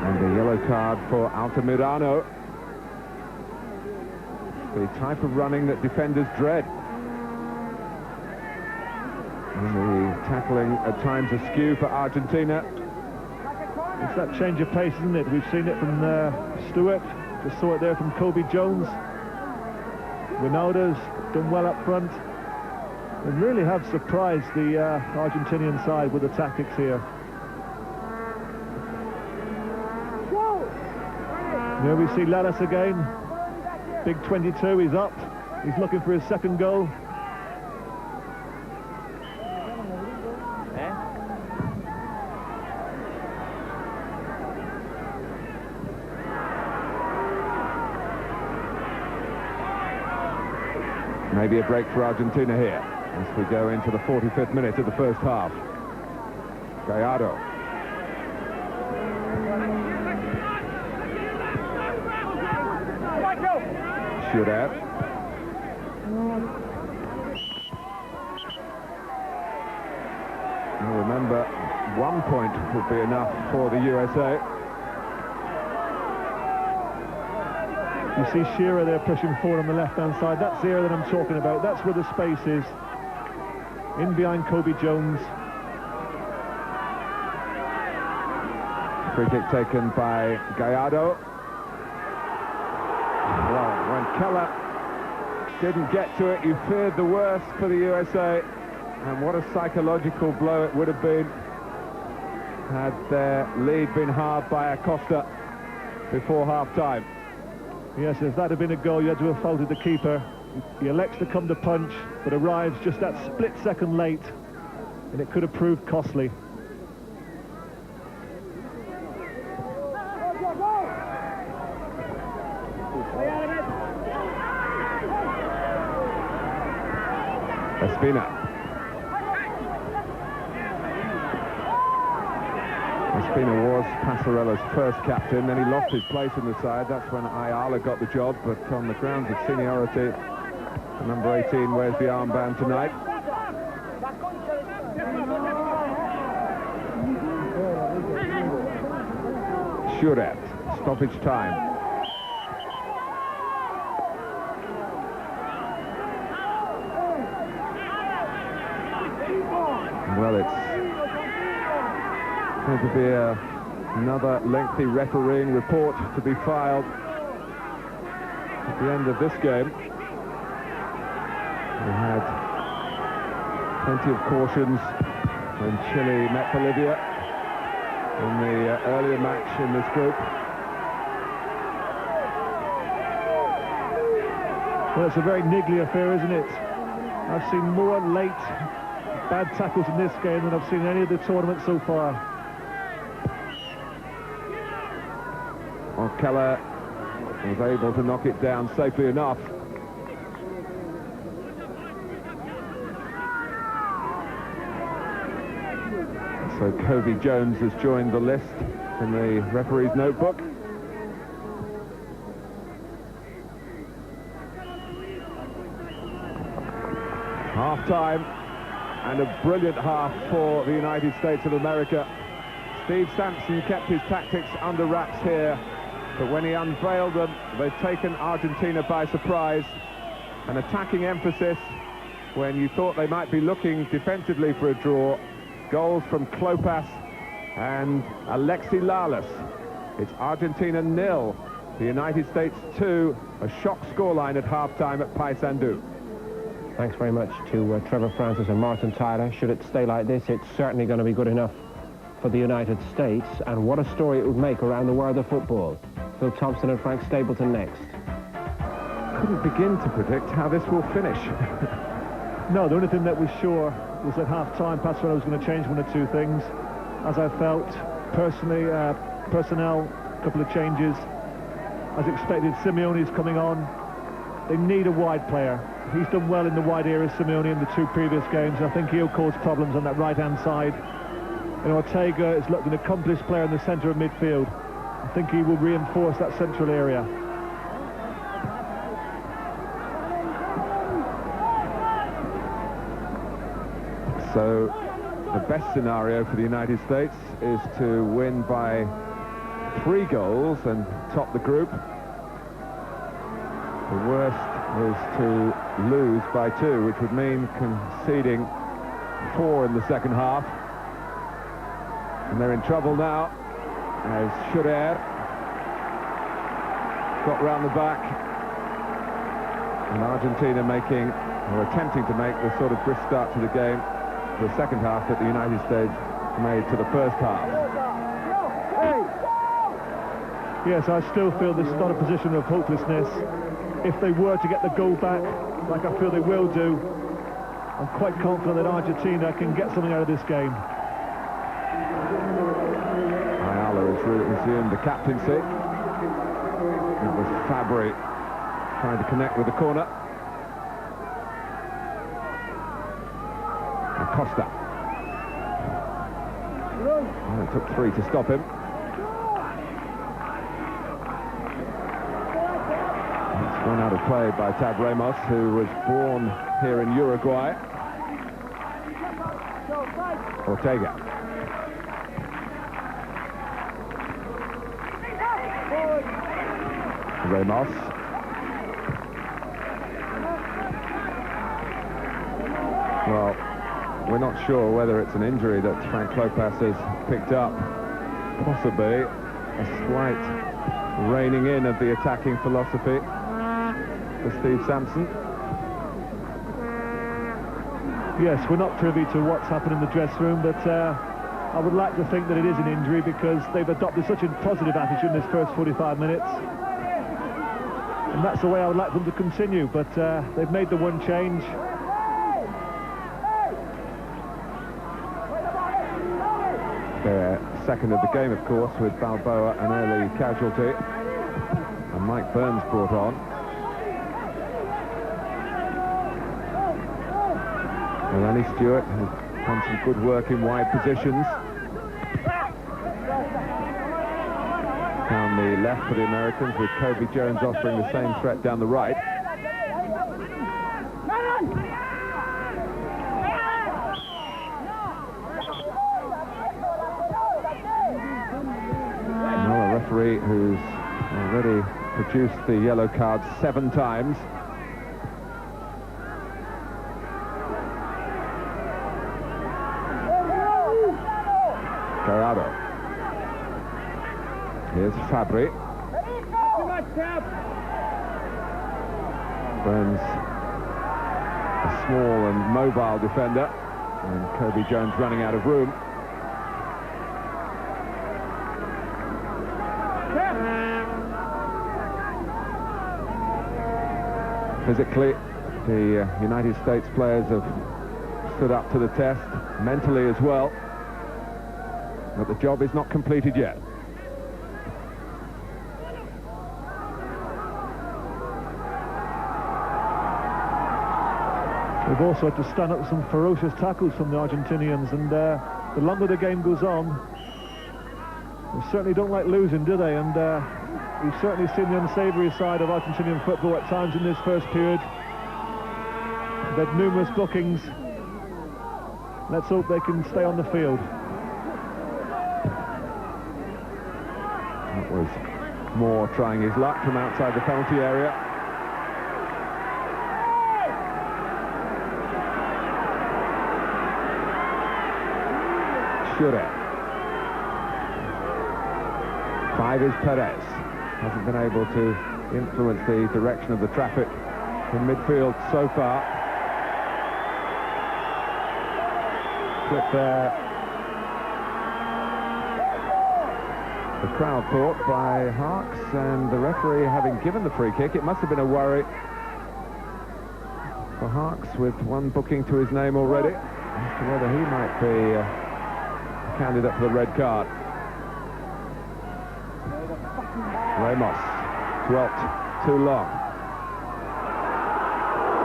And the yellow card for Altamirano. The type of running that defenders dread. And the tackling at times askew for Argentina. It's that change of pace, isn't it? We've seen it from Stewart. Just saw it there from Kobe Jones. Ronaldo's done well up front. They really have surprised the Argentinian side with the tactics here. There we see Lalas again. Big 22, he's up. He's looking for his second goal. Maybe a break for Argentina here as we go into the 45th minute of the first half. Gallardo. Schurrer. Now remember, 1 point would be enough for the USA. You see Shearer there pushing forward on the left-hand side. That's the area that I'm talking about. That's where the space is. In behind Kobe Jones. Free kick taken by Gallardo. Well, when Keller didn't get to it, you feared the worst for the USA. And what a psychological blow it would have been had their lead been halved by Acosta before half-time. Yes, if that had been a goal, you had to have faulted the keeper. He elects to come to punch, but arrives just that split second late, and it could have proved costly. Espina. Espina was Passarella's first captain, then he lost his place in the side. That's when Ayala got the job, but on the grounds of seniority, number 18 wears the armband tonight. Schuret, stoppage time. Well, it's going to be another lengthy refereeing report to be filed at the end of this game. We had plenty of cautions when Chile met Bolivia in the earlier match in this group. Well, it's a very niggly affair, isn't it? I've seen more late bad tackles in this game than I've seen in any of the tournament so far. Well, Keller was able to knock it down safely enough. So Kobe Jones has joined the list in the referee's notebook. Half-time, and a brilliant half for the United States of America. Steve Sampson kept his tactics under wraps here, but when he unveiled them, they've taken Argentina by surprise. An attacking emphasis when you thought they might be looking defensively for a draw. Goals from Klopas and Alexi Lalas. It's Argentina 0, the United States 2, a shock scoreline at half-time at Paysandú. Thanks very much to Trevor Francis and Martin Tyler. Should it stay like this, it's certainly going to be good enough for the United States. And what a story it would make around the world of football. Phil Thompson and Frank Stapleton next. Couldn't begin to predict how this will finish. No, the only thing that was sure was at half-time Passarella's was going to change one or two things. As I felt, personally, personnel, a couple of changes. As expected, Simeone's coming on. They need a wide player. He's done well in the wide area, Simeone, in the two previous games. I think he'll cause problems on that right-hand side. And Ortega has looked an accomplished player in the centre of midfield. I think he will reinforce that central area. So the best scenario for the United States is to win by 3 goals and top the group. The worst is to lose by 2, which would mean conceding 4 in the second half. And they're in trouble now as Schurer got round the back. And Argentina making, or attempting to make, the sort of brisk start to the game, the second half that the United States made to the first half. Yes, I still feel this is not a position of hopelessness. If they were to get the goal back, like I feel they will do, I'm quite confident that Argentina can get something out of this game. Ayala has resumed the captaincy. It was Fabry trying to connect with the corner. Acosta. Well, it took 3 to stop him. It's gone out of play by Tab Ramos, who was born here in Uruguay. Ortega. Ramos. Well, we're not sure whether it's an injury that Frank Klopas has picked up. Possibly a slight reining in of the attacking philosophy for Steve Sampson. Yes, we're not privy to what's happened in the dressing room, but I would like to think that it is an injury because they've adopted such a positive attitude in this first 45 minutes. And that's the way I would like them to continue, but they've made the one change. Their second of the game, of course, with Balboa an early casualty, and Mike Burns brought on. Melanie Stewart has done some good work in wide positions. Down the left for the Americans, with Kobe Jones offering the same threat down the right. Well, a referee who's already produced the yellow card 7 times. Gallardo. Here's Fabry. Burns, a small and mobile defender, and Kobe Jones running out of room. Physically, the United States players have stood up to the test, mentally as well. But the job is not completed yet. We've also had to stand up some ferocious tackles from the Argentinians, and the longer the game goes on, they certainly don't like losing, do they? And we've certainly seen the unsavoury side of Argentinian football at times in this first period. They've had numerous bookings. Let's hope they can stay on the field. That was Moore trying his luck from outside the penalty area. Shure. 5 is Perez. Hasn't been able to influence the direction of the traffic in midfield so far. Clip there. The crowd thought by Harks, and the referee having given the free kick. It must have been a worry for Harks, with 1 booking to his name already, as to whether he might be a candidate for the red card. Ramos dwelt too long.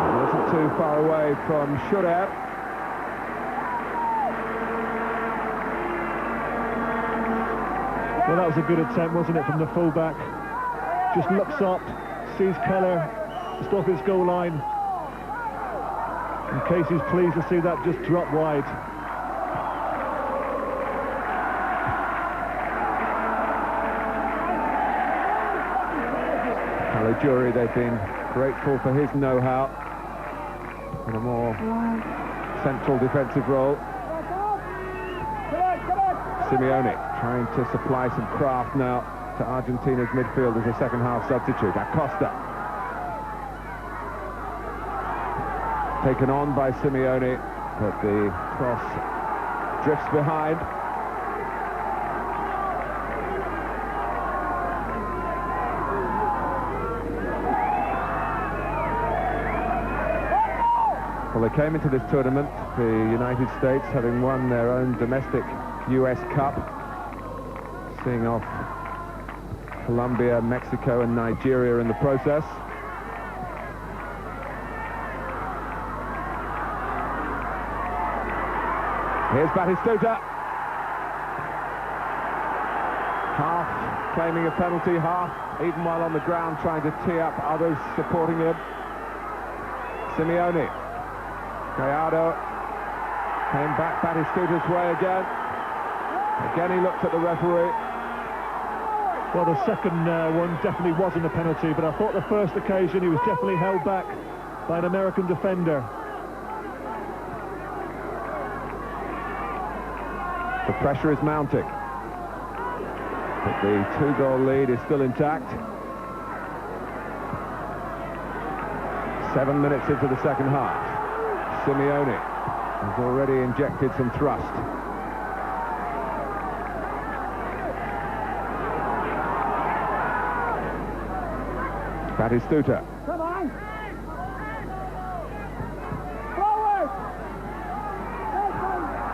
It wasn't too far away from Shure. Well, that was a good attempt, wasn't it, from the fullback? Just looks up, sees Keller just off his goal line. And Casey's pleased to see that just drop wide. Caligiuri, they've been grateful for his know-how in a more central defensive role. Simeone trying to supply some craft now to Argentina's midfield as a second-half substitute. Acosta taken on by Simeone, but the cross drifts behind. Well, they came into this tournament, the United States, having won their own domestic US Cup, seeing off Colombia, Mexico and Nigeria in the process. Here's Batistuta. Half claiming a penalty, half even while on the ground trying to tee up others supporting him. Simeone. Gallardo came back Batistuta's way again. Again he looked at the referee. Well, the second one definitely wasn't a penalty, but I thought the first occasion he was definitely held back by an American defender. The pressure is mounting, but the 2-goal lead is still intact. 7 minutes into the second half. Simeone has already injected some thrust. Batistuta. Come on. Forward.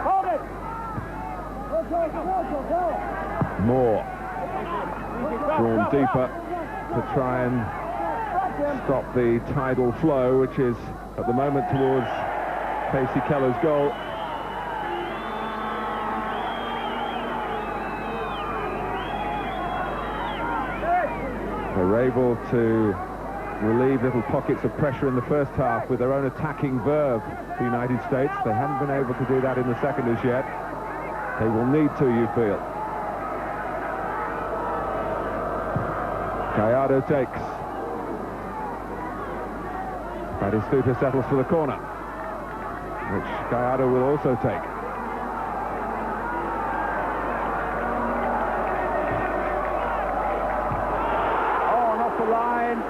Hold it. Go. More drawn deeper to try and stop the tidal flow, which is at the moment towards Casey Keller's goal. They're able to relieve little pockets of pressure in the first half with their own attacking verve, the United States. They haven't been able to do that in the second as yet. They will need to, you feel. Gallardo takes. Batistuta settles for the corner, which Gallardo will also take. Oh, and off the line.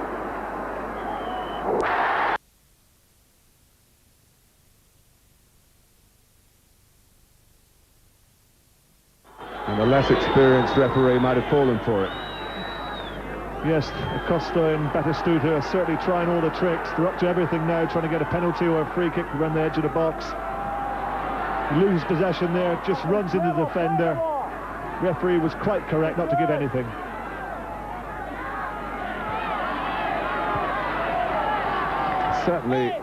And a less experienced referee might have fallen for it. Yes, Acosta and Batistuta are certainly trying all the tricks. They're up to everything now, trying to get a penalty or a free kick around the edge of the box. He loses possession there, just runs into the defender. Referee was quite correct not to give anything. Certainly,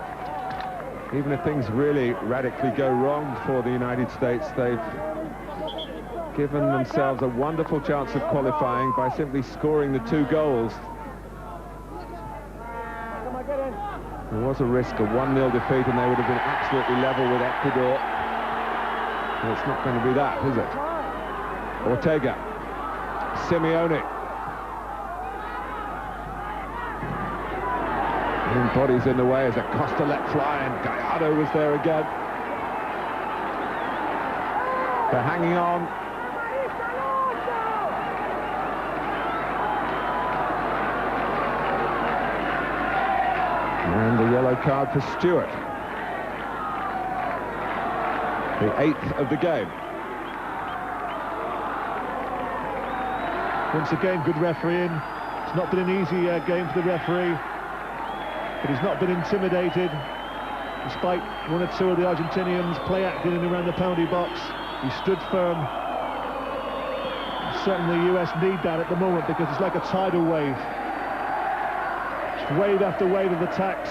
even if things really radically go wrong for the United States, they've given themselves a wonderful chance of qualifying by simply scoring the 2 goals. There was a risk of 1-0 defeat and they would have been absolutely level with Ecuador. Well, it's not going to be that, is it? Ortega. Simeone. Bodies in the way as Acosta let fly, and Gallardo was there again. They're hanging on. And the yellow card for Stewart. The 8th of the game. Once again, good refereeing. It's not been an easy game for the referee, but he's not been intimidated. Despite 1 or 2 of the Argentinians play acting in and around the penalty box, he stood firm. Certainly the US need that at the moment because it's like a tidal wave. It's wave after wave of attacks.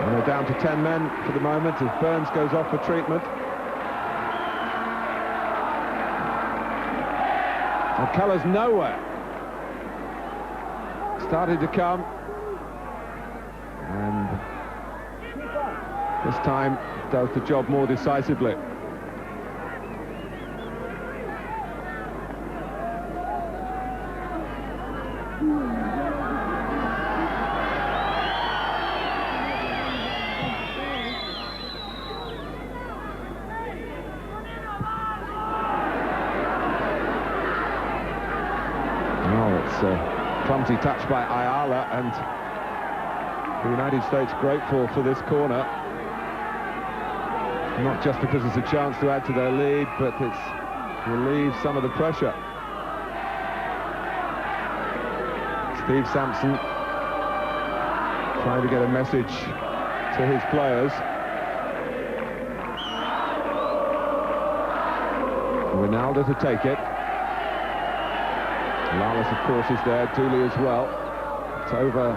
And they're down to 10 men for the moment as Burns goes off for treatment. And Keller's nowhere. Started to come. And this time does the job more decisively. Clumsy touch by Ayala, and the United States grateful for this corner. Not just because it's a chance to add to their lead, but it's relieved some of the pressure. Steve Sampson trying to get a message to his players. Ronaldo to take it. Lalas, of course, is there. Dooley as well. It's over,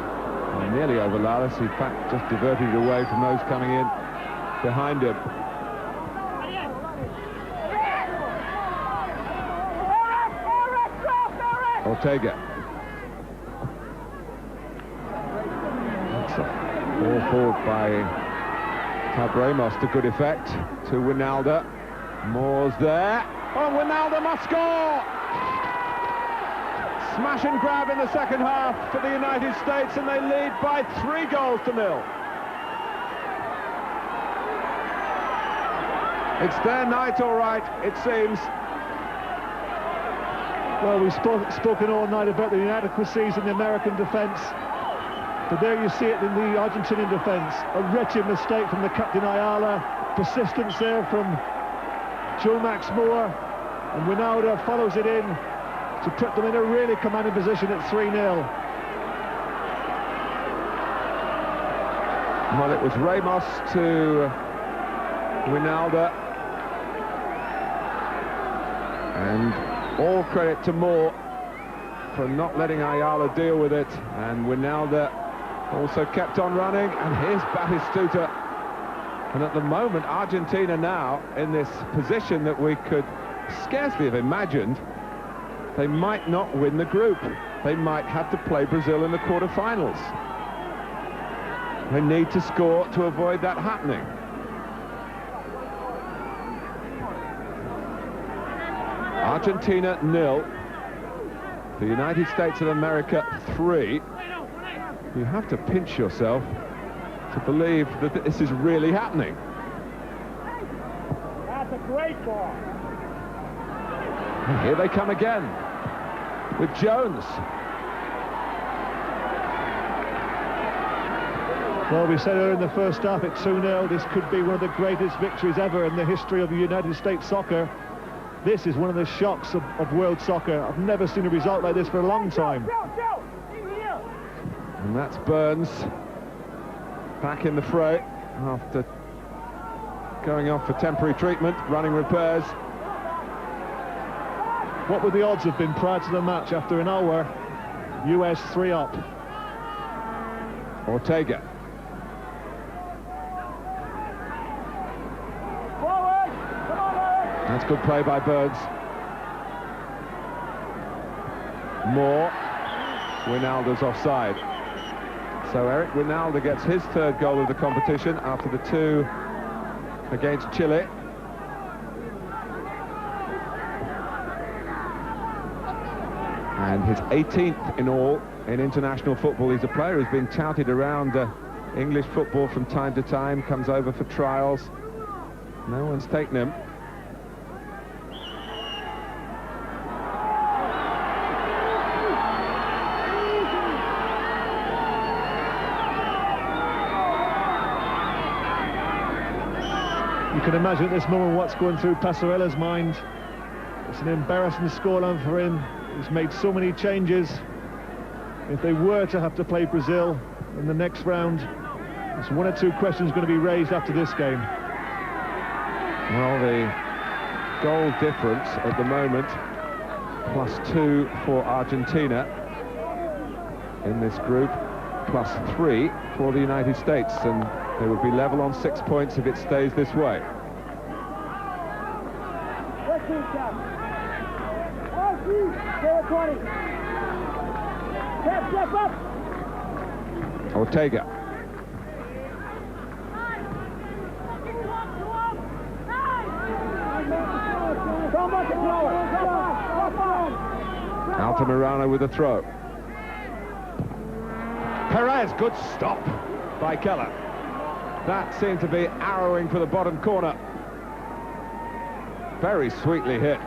nearly over Lalas. In fact, just diverted it away from those coming in behind him. Ortega. That's a ball forward by Tabremos to good effect. To Wijnaldum. Moore's there. Oh, Wijnaldum must score! Smash and grab in the second half for the United States, and they lead by 3-0. It's their night, all right, it seems. Well, we've spoken all night about the inadequacies in the American defence, but there you see it in the Argentinian defence. A wretched mistake from the captain Ayala, persistence there from Joe Max Moore, and Wijnaldum follows it in. to put them in a really commanding position at 3-0. Well, it was Ramos to Wijnaldum, and all credit to Moore for not letting Ayala deal with it, and Wijnaldum also kept on running, and here's Batistuta. And at the moment, Argentina now in this position that we could scarcely have imagined. They might not win the group. They might have to play Brazil in the quarter-finals. They need to score to avoid that happening. Argentina 0, the United States of America 3. You have to pinch yourself to believe that this is really happening. That's a great ball. And here they come again with Jones. Well, we said earlier in the first half at 2-0, this could be one of the greatest victories ever in the history of the United States soccer. This is one of the shocks of world soccer. I've never seen a result like this for a long time. And that's Burns back in the fray after going off for temporary treatment, running repairs. What would the odds have been prior to the match? After an hour, US 3 up. Ortega. Forward! Come on, Eric! That's good play by Burns. Moore. Wijnaldum's offside. So Eric Wijnaldum gets his third goal of the competition after the 2 against Chile. And his 18th in all in international football. He's a player who's been touted around English football from time to time, comes over for trials. No one's taken him. You can imagine at this moment what's going through Passarella's mind. It's an embarrassing scoreline for him. He's made so many changes. If they were to have to play Brazil in the next round, there's 1 or 2 questions going to be raised after this game. Well, the goal difference at the moment, +2 for Argentina in this group, +3 for the United States, and they would be level on 6 points if it stays this way. Let's see, Cap. 20. Step up. Ortega. Altamirano with a throw. Perez, good stop by Keller. That seemed to be arrowing for the bottom corner. Very sweetly hit.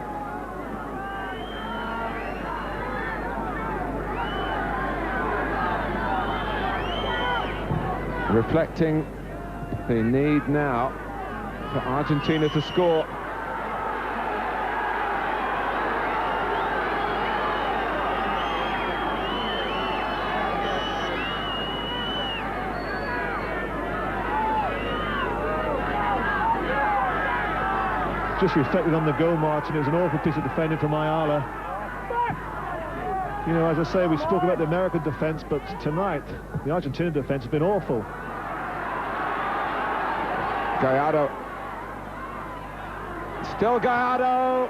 Reflecting the need now for Argentina to score. Just reflected on the goal, Martin. It was an awful piece of defending from Ayala. You know, as I say, we spoke about the American defence, but tonight, the Argentina defence has been awful. Gallardo. Still Gallardo.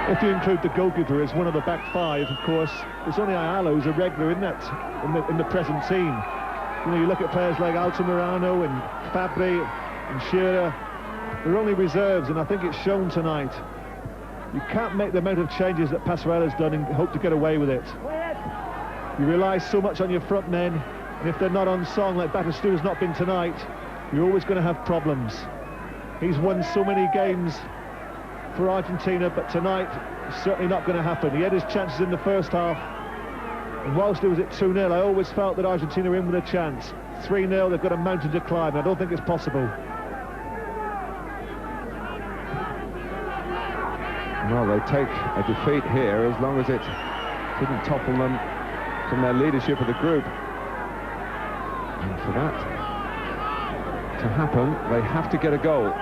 If you include the goalkeeper as one of the back 5, of course, it's only Ayala who's a regular in that, in the present team. You know, you look at players like Altamirano and Fabri and Shearer, they're only reserves, and I think it's shown tonight. You can't make the amount of changes that Passarella's done and hope to get away with it. You rely so much on your front men, and if they're not on song like Batistuta's not been tonight, you're always going to have problems. He's won so many games for Argentina, but tonight it's certainly not going to happen. He had his chances in the first half, and whilst it was at 2-0, I always felt that Argentina were in with a chance. 3-0, they've got a mountain to climb. I don't think it's possible. Well, they take a defeat here as long as it didn't topple them from their leadership of the group. And for that to happen, they have to get a goal.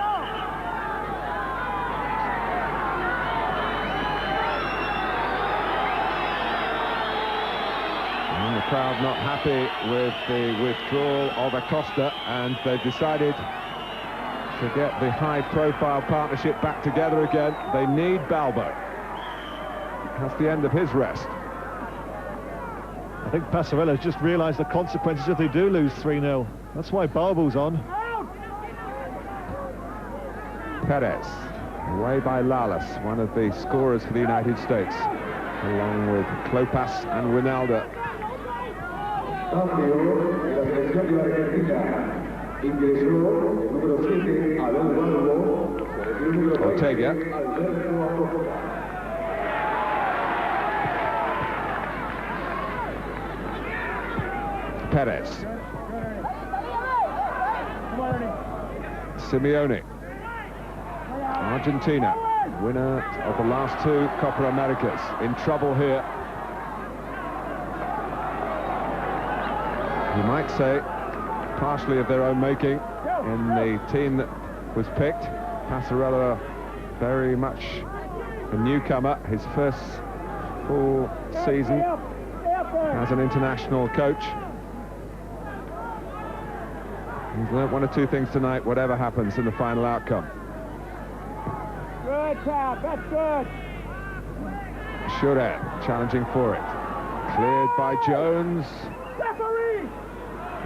And the crowd not happy with the withdrawal of Acosta, and they've decided to get the high-profile partnership back together again. They need Balbo. That's the end of his rest. I think Passarella's just realised the consequences if they do lose 3-0. That's why Balbo's on. Perez, away by Lalas, one of the scorers for the United States, along with Klopas and Ronaldo. Ortega. Perez. Simeone. Argentina, winner of the last two Copa Americas, in trouble here. You might say partially of their own making in the team that was picked. Passarella, very much a newcomer, his first full season as an international coach. He's learnt one or two things tonight, whatever happens in the final outcome. Good, Cap, that's good. Schurer challenging for it. Cleared by Jones.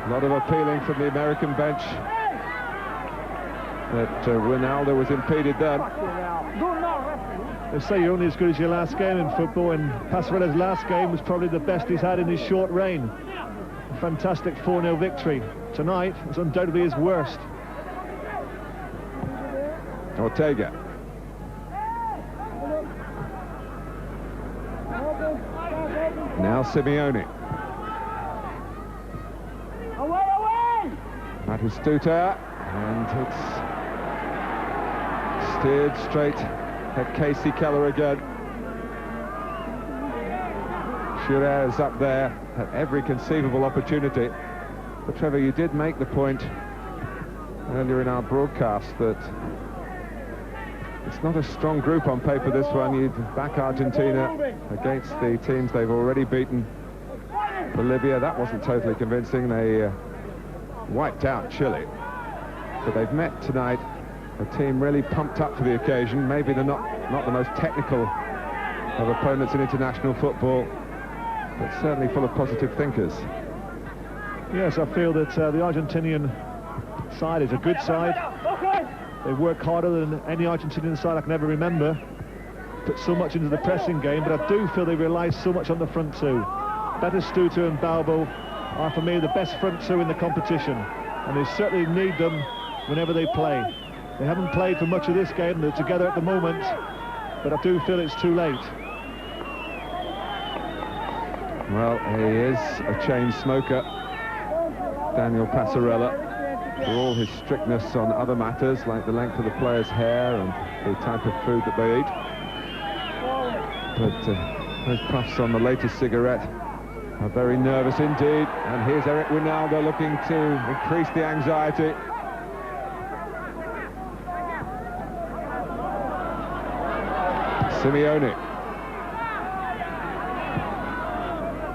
A lot of appealing from the American bench. But Ronaldo was impeded then. They say you're only as good as your last game in football, and Passarella's last game was probably the best he's had in his short reign. A fantastic 4-0 victory. Tonight is undoubtedly his worst. Ortega. Now Simeone. Away! Batistuta, and it's steered straight at Casey Keller again. Schurer is up there at every conceivable opportunity. But Trevor, you did make the point earlier in our broadcast that it's not a strong group on paper, this one. You'd back Argentina against the teams they've already beaten. Bolivia, that wasn't totally convincing. They wiped out Chile. But they've met tonight a team really pumped up for the occasion. Maybe they're not the most technical of opponents in international football, but certainly full of positive thinkers. Yes, I feel that the Argentinian side is a good side. They work harder than any Argentinian side I can ever remember. Put so much into the pressing game, but I do feel they rely so much on the front two. Batistuta and Balbo are, for me, the best front two in the competition, and they certainly need them whenever they play. They haven't played for much of this game. They're together at the moment, but I do feel it's too late. Well, he is a chain smoker, Daniel Passarella, for all his strictness on other matters like the length of the player's hair and the type of food that they eat. But those puffs on the latest cigarette are very nervous indeed. And here's Eric Ronaldo looking to increase the anxiety. Simeone.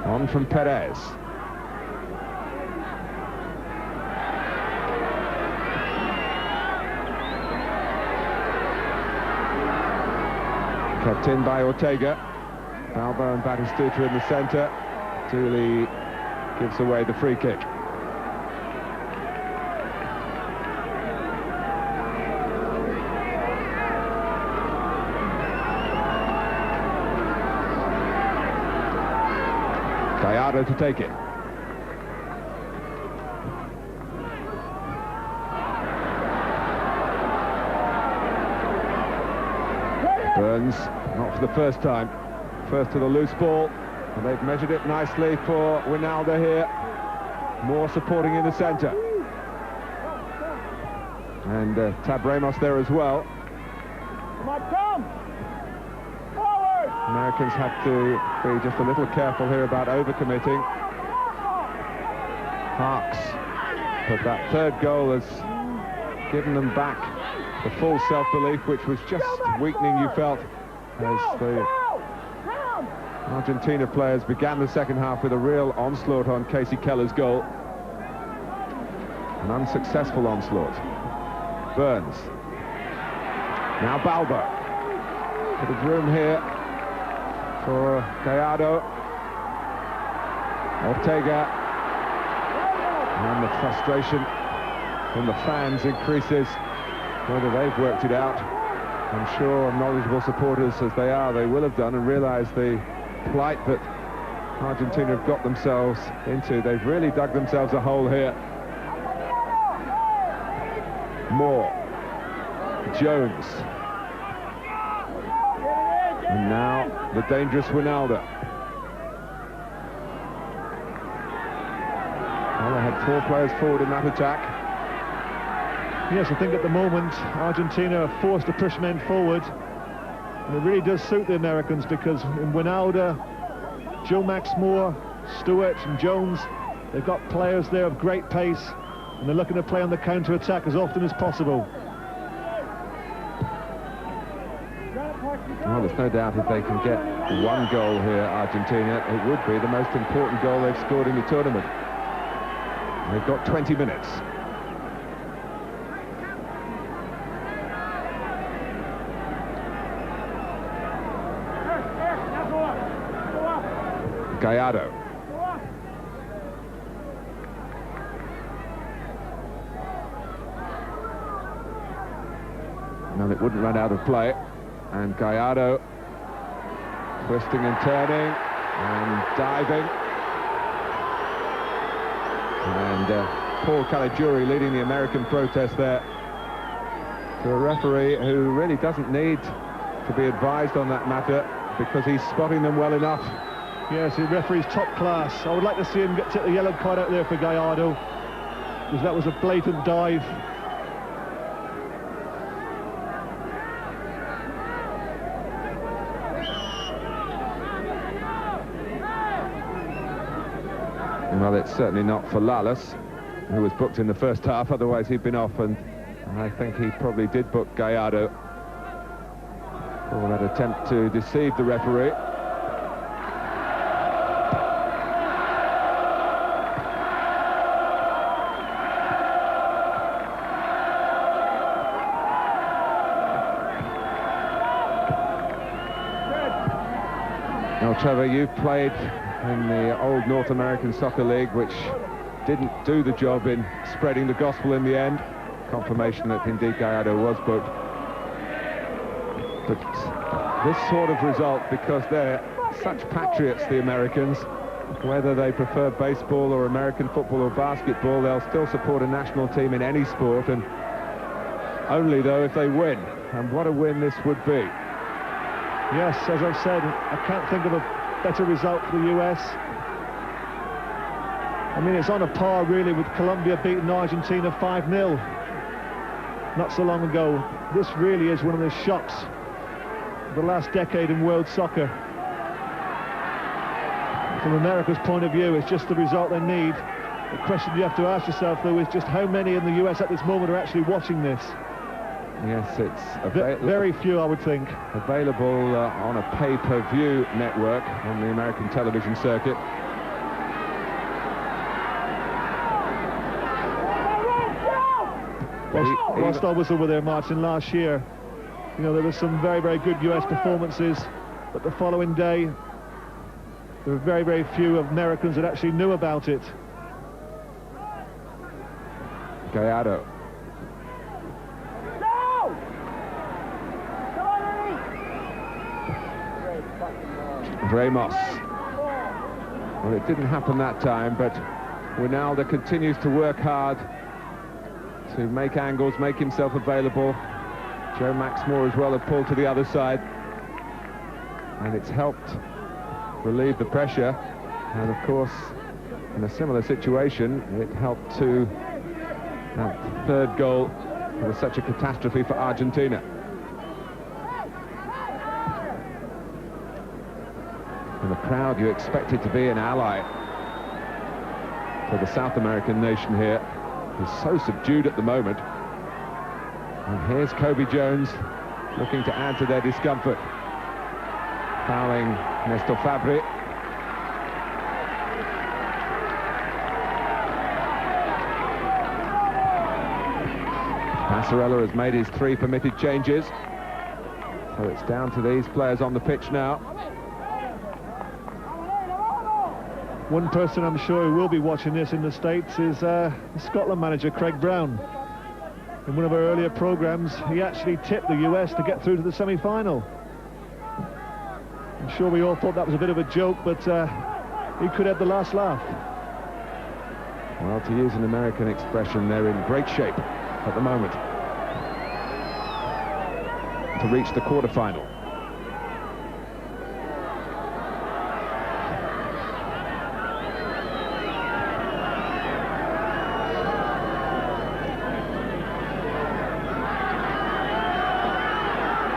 On from Perez. Kept in by Ortega. Balbo and Batistuta in the centre. Dooley gives away the free kick. Gallardo to take it. Burns, not for the first time. First to the loose ball, and they've measured it nicely for Ronaldo here. Moore supporting in the centre. And Tab Ramos there as well. Come on, come! Forward! Americans have to be just a little careful here about overcommitting. Parks, but that third goal has given them back the full self-belief, which was just weakening, you felt, as the Argentina players began the second half with a real onslaught on Casey Keller's goal. An unsuccessful onslaught. Burns. Now Balbo. Bit of room here for Gallardo. Ortega. And the frustration from the fans increases. Whether they've worked it out, I'm sure knowledgeable supporters as they are, they will have done and realised the plight that Argentina have got themselves into. They've really dug themselves a hole here. Moore. Jones. And now the dangerous Wijnaldum. Well, they had 4 players forward in that attack. Yes, I think at the moment Argentina are forced to push men forward, and it really does suit the Americans, because in Wijnaldum, Joe Max Moore, Stewart and Jones, they've got players there of great pace, and they're looking to play on the counter-attack as often as possible. Well, there's no doubt if they can get 1 goal here, Argentina, it would be the most important goal they've scored in the tournament. They've got 20 minutes. Gallardo. No, it wouldn't run out of play. And Gallardo twisting and turning and diving. And Paul Caligiuri leading the American protest there to a referee who really doesn't need to be advised on that matter, because he's spotting them well enough. Yes, the referee's top class. I would like to see him take the yellow card out there for Gallardo, because that was a blatant dive. Well, it's certainly not for Lalas, who was booked in the first half, otherwise he'd been off, and I think he probably did book Gallardo for that attempt to deceive the referee. Now, Trevor, you've played in the old North American Soccer League, which didn't do the job in spreading the gospel in the end. Confirmation that indeed Gallardo was booked. But this sort of result, because they're such patriots, the Americans, whether they prefer baseball or American football or basketball, they'll still support a national team in any sport, and only, though, if they win. And what a win this would be. Yes, as I've said, I can't think of a better result for the US. I mean, it's on a par really with Colombia beating Argentina 5-0 not so long ago. This really is one of the shocks of the last decade in world soccer. From America's point of view, it's just the result they need. The question you have to ask yourself, though, is just how many in the US at this moment are actually watching this? Yes, it's very few, I would think. Available on a pay-per-view network on the American television circuit. Whilst I was over there, Martin, last year, you know, there were some very, very good US performances, but the following day, there were very, very few Americans that actually knew about it. Gallardo. Ramos. Well, it didn't happen that time, but Wijnaldum continues to work hard to make angles, make himself available. Joe Max Moore as well have pulled to the other side, and it's helped relieve the pressure. And of course, in a similar situation. It helped to that third goal. It was such a catastrophe for Argentina. And the crowd you expected to be an ally for the South American nation here is so subdued at the moment. And here's Coby Jones looking to add to their discomfort. Fouling Nestor Fabri. Passarella has made his 3 permitted changes. So it's down to these players on the pitch now. One person I'm sure who will be watching this in the States is the Scotland manager, Craig Brown. In one of our earlier programmes, he actually tipped the US to get through to the semi-final. I'm sure we all thought that was a bit of a joke, but he could have the last laugh. Well, to use an American expression, they're in great shape at the moment to reach the quarter-final.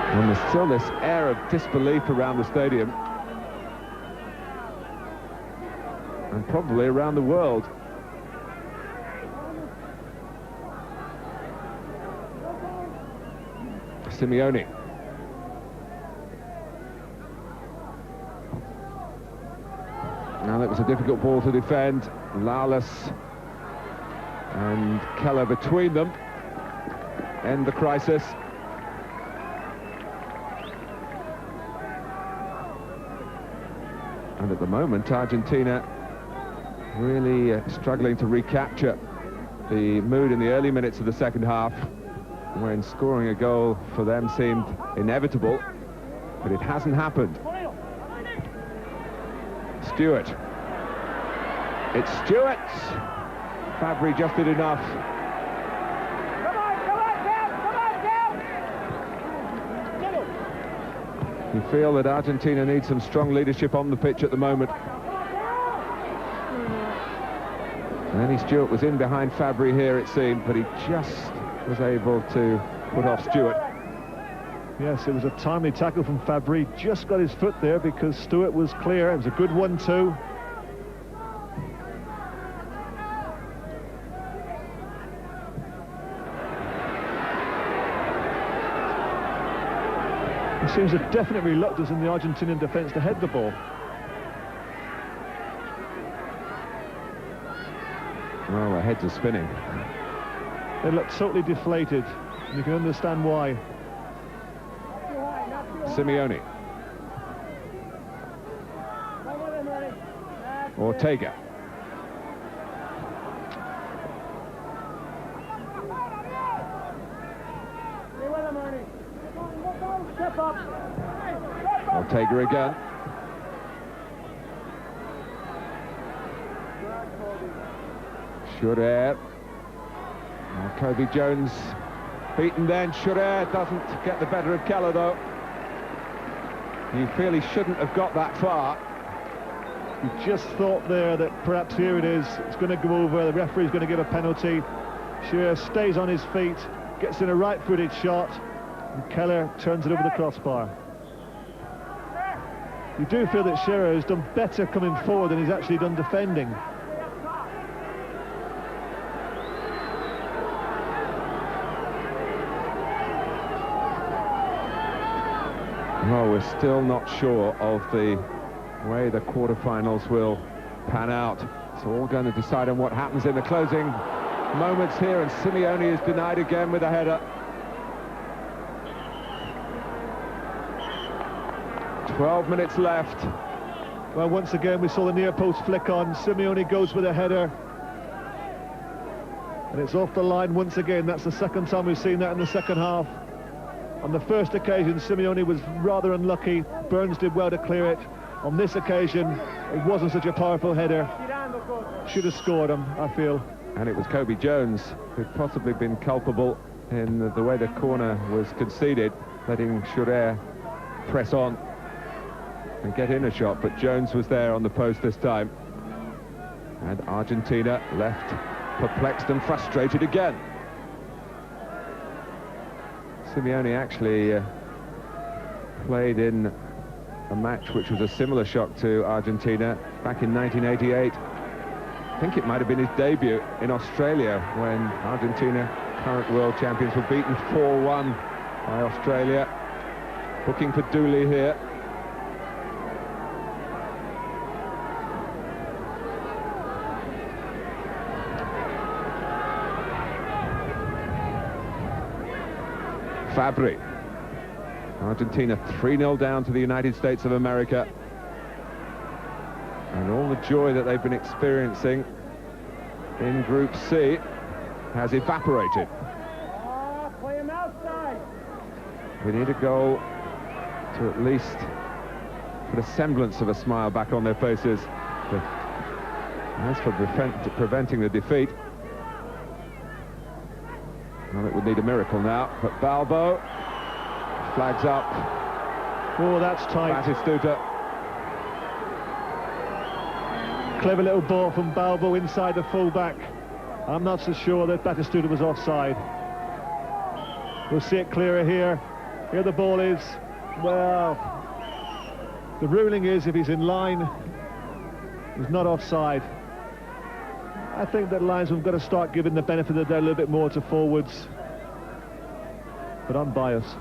And there's still this air of disbelief around the stadium, and probably around the world. Simeone. Now that was a difficult ball to defend. Lawless and Keller between them end the crisis. And at the moment, Argentina really struggling to recapture the mood in the early minutes of the second half, when scoring a goal for them seemed inevitable, but it hasn't happened. Stewart. It's Stewart. Fabri just did enough. You feel that Argentina needs some strong leadership on the pitch at the moment. Lenny Stewart was in behind Fabri here, it seemed, but he just was able to put off Stewart. Yes, it was a timely tackle from Fabri. Just got his foot there because Stewart was clear. It was a good 1-2. There seems a definite reluctance in the Argentinian defence to head the ball. Well, their heads are spinning. They look totally deflated. You can understand why. Simeone. Ortega. Ortega again. Schurer. Coby Jones beaten then. Schurer doesn't get the better of Keller, though. You feel he shouldn't have got that far. You just thought there that perhaps here it is. It's going to go over. The referee's going to give a penalty. Schurer stays on his feet, gets in a right-footed shot, and Keller turns it over the crossbar. You do feel that Schurer has done better coming forward than he's actually done defending. Well, we're still not sure of the way the quarterfinals will pan out. It's all going to decide on what happens in the closing moments here, and Simeone is denied again with a header. 12 minutes left. Well, once again, we saw the near post flick on. Simeone goes with a header. And it's off the line once again. That's the second time we've seen that in the second half. On the first occasion, Simeone was rather unlucky. Burns did well to clear it. On this occasion, it wasn't such a powerful header. Should have scored him, I feel. And it was Coby Jones who'd possibly been culpable in the way the corner was conceded, letting Schurer press on and get in a shot, but Jones was there on the post this time. And Argentina left perplexed and frustrated again. Simeone actually played in a match which was a similar shock to Argentina back in 1988. I think it might have been his debut in Australia when Argentina, current world champions, were beaten 4-1 by Australia. Booking for Dooley here. Fabry. Argentina 3-0 down to the United States of America. And all the joy that they've been experiencing in Group C has evaporated. Play him outside. We need a goal to at least put a semblance of a smile back on their faces. But as for preventing the defeat, well, it would need a miracle now. But Balbo flags up. Oh, that's tight. Batistuta. Clever little ball from Balbo inside the full-back. I'm not so sure that Batistuta was offside. We'll see it clearer here. Here the ball is. Well, the ruling is if he's in line, he's not offside. I think that linesmen have got to start giving the benefit of the doubt a little bit more to forwards. But I'm biased.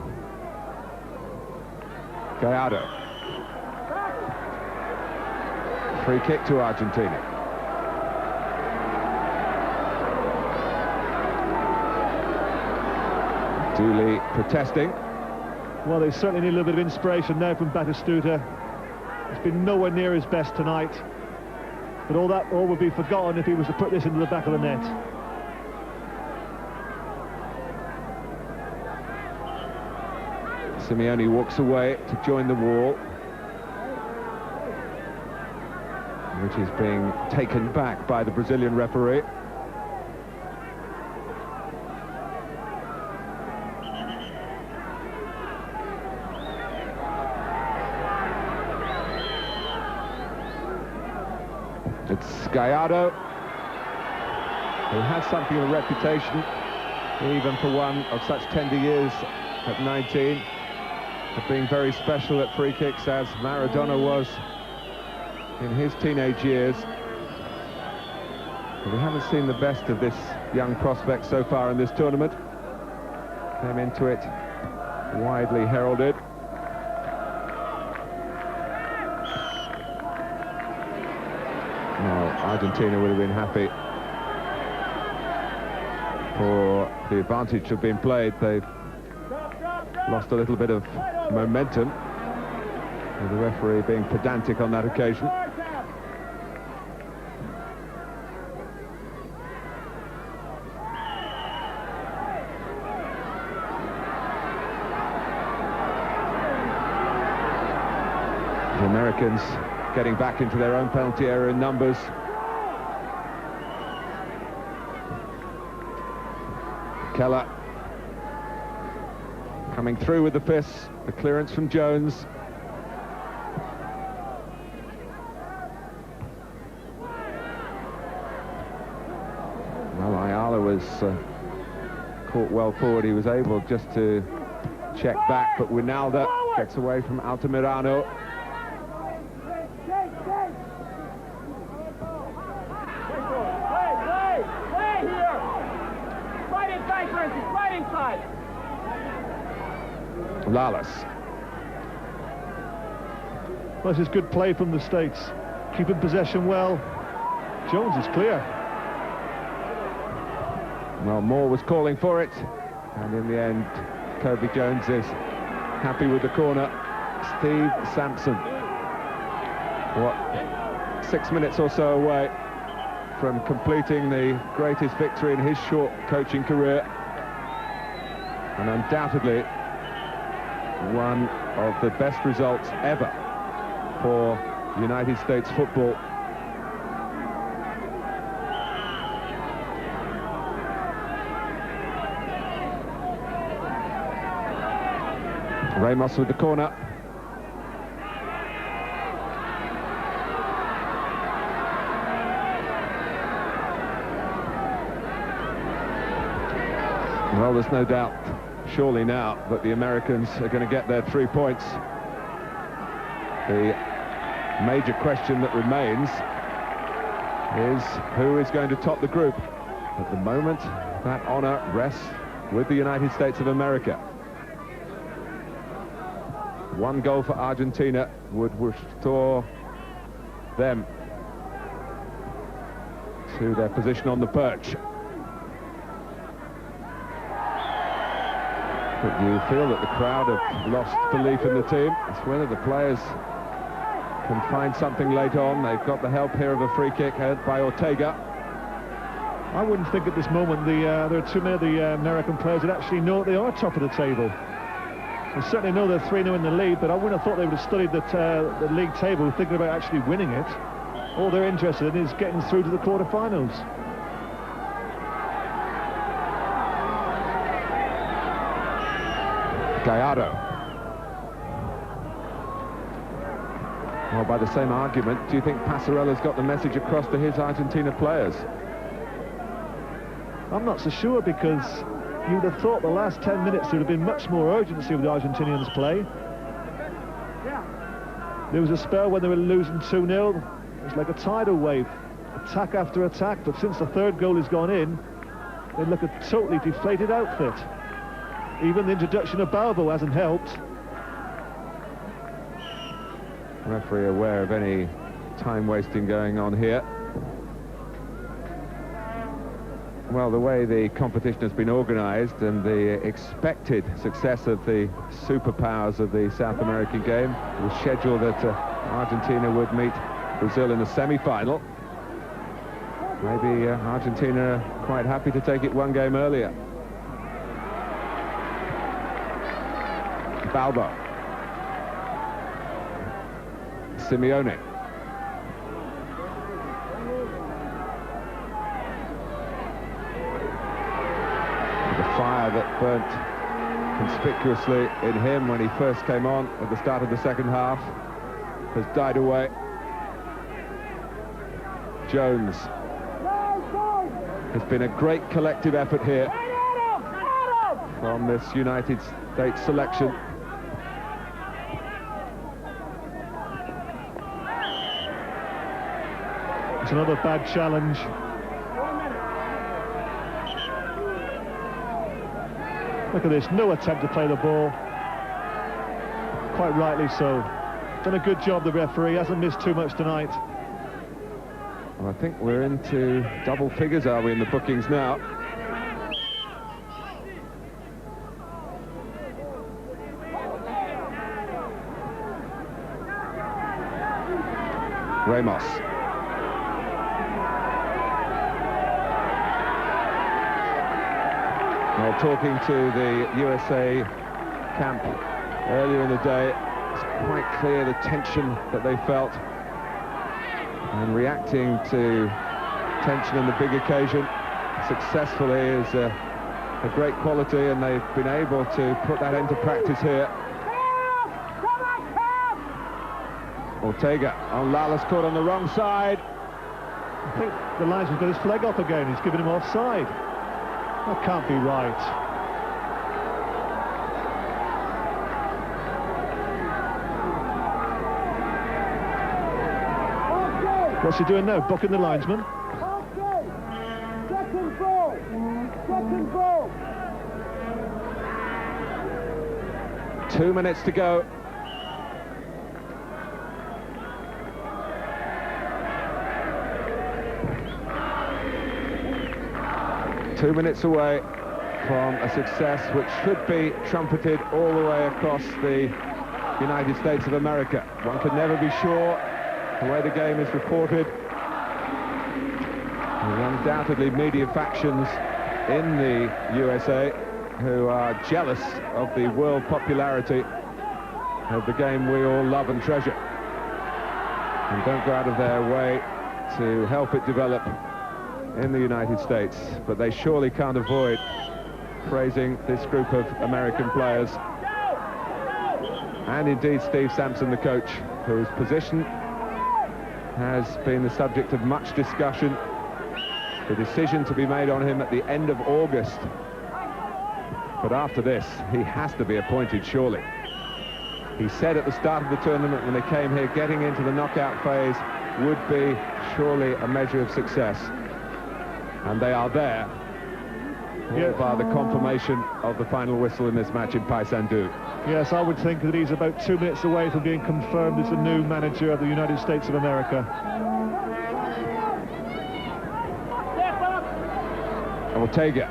Gallardo. Free kick to Argentina. Dooley protesting. Well, they certainly need a little bit of inspiration now from Batistuta. He's been nowhere near his best tonight. But all would be forgotten if he was to put this into the back of the net. Simeone walks away to join the wall, which is being taken back by the Brazilian referee. It's Gallardo, who has something of a reputation, even for one of such tender years at 19, of being very special at free kicks, as Maradona was in his teenage years. But we haven't seen the best of this young prospect so far in this tournament. Came into it widely heralded. Well, Argentina would have been happy for the advantage to have been played. They've lost a little bit of momentum, with the referee being pedantic on that occasion. The Americans getting back into their own penalty area in numbers. Keller coming through with the fists, the clearance from Jones. Well, Ayala was caught well forward. He was able just to check back, but Winalda gets away from Altamirano. Lalas. Well, this is good play from the States. Keeping possession well. Jones is clear. Well, Moore was calling for it, and in the end, Kobe Jones is happy with the corner. Steve Sampson, what, 6 minutes or so away from completing the greatest victory in his short coaching career, and undoubtedly one of the best results ever for United States football. Ramos with the corner. Well, there's no doubt, surely now, that the Americans are going to get their 3 points. The major question that remains is who is going to top the group. At the moment, that honor rests with the United States of America. 1 goal for Argentina would restore them to their position on the perch. But you feel that the crowd have lost belief in the team. It's whether the players can find something late on. They've got the help here of a free kick headed by Ortega. I wouldn't think at this moment there are too many of the American players that actually know that they are top of the table. They certainly know they're 3-0 in the lead, but I wouldn't have thought they would have studied the league table thinking about actually winning it. All they're interested in is getting through to the quarterfinals. Gallardo. Well, by the same argument, do you think Passarella's got the message across to his Argentina players? I'm not so sure, because you'd have thought the last 10 minutes there would have been much more urgency with the Argentinians' play. There was a spell when they were losing 2-0. It was like a tidal wave, attack after attack, but since the 3rd goal has gone in, they look a totally deflated outfit. Even the introduction of Balbo hasn't helped. Referee aware of any time wasting going on here. Well, the way the competition has been organised and the expected success of the superpowers of the South American game, it was scheduled that Argentina would meet Brazil in the semi-final. Maybe Argentina quite happy to take it 1 game earlier. Balbo. Simeone. Fire that burnt conspicuously in him when he first came on at the start of the 2nd half has died away. Jones. It's been a great collective effort here from this United States selection. It's another bad challenge. Look at this, no attempt to play the ball. Quite rightly so. Done a good job, the referee, hasn't missed too much tonight. Well, I think we're into double figures, are we, in the bookings now? Ramos. Well, talking to the USA camp earlier in the day, it's quite clear the tension that they felt, and reacting to tension on the big occasion successfully is a great quality, and they've been able to put that into practice here. Ortega on Lala's caught on the wrong side. I think the linesman's got his flag up again. He's given him offside. That can't be right. What's he doing now? Booking the linesman? Second goal! Second goal! 2 minutes to go. Two minutes away from a success which should be trumpeted all the way across the United States of America. One can never be sure the way the game is reported. There are undoubtedly media factions in the USA who are jealous of the world popularity of the game we all love and treasure, and don't go out of their way to help it develop in the United States. But they surely can't avoid praising this group of American players, and indeed Steve Sampson, the coach, whose position has been the subject of much discussion. The decision to be made on him at the end of August But after this, he has to be appointed, surely. He said at the start of the tournament when they came here, getting into the knockout phase would be surely a measure of success. And they are there, by the confirmation of the final whistle in this match in Paysandú. Yes, I would think that he's about 2 minutes away from being confirmed as the new manager of the United States of America. Ortega.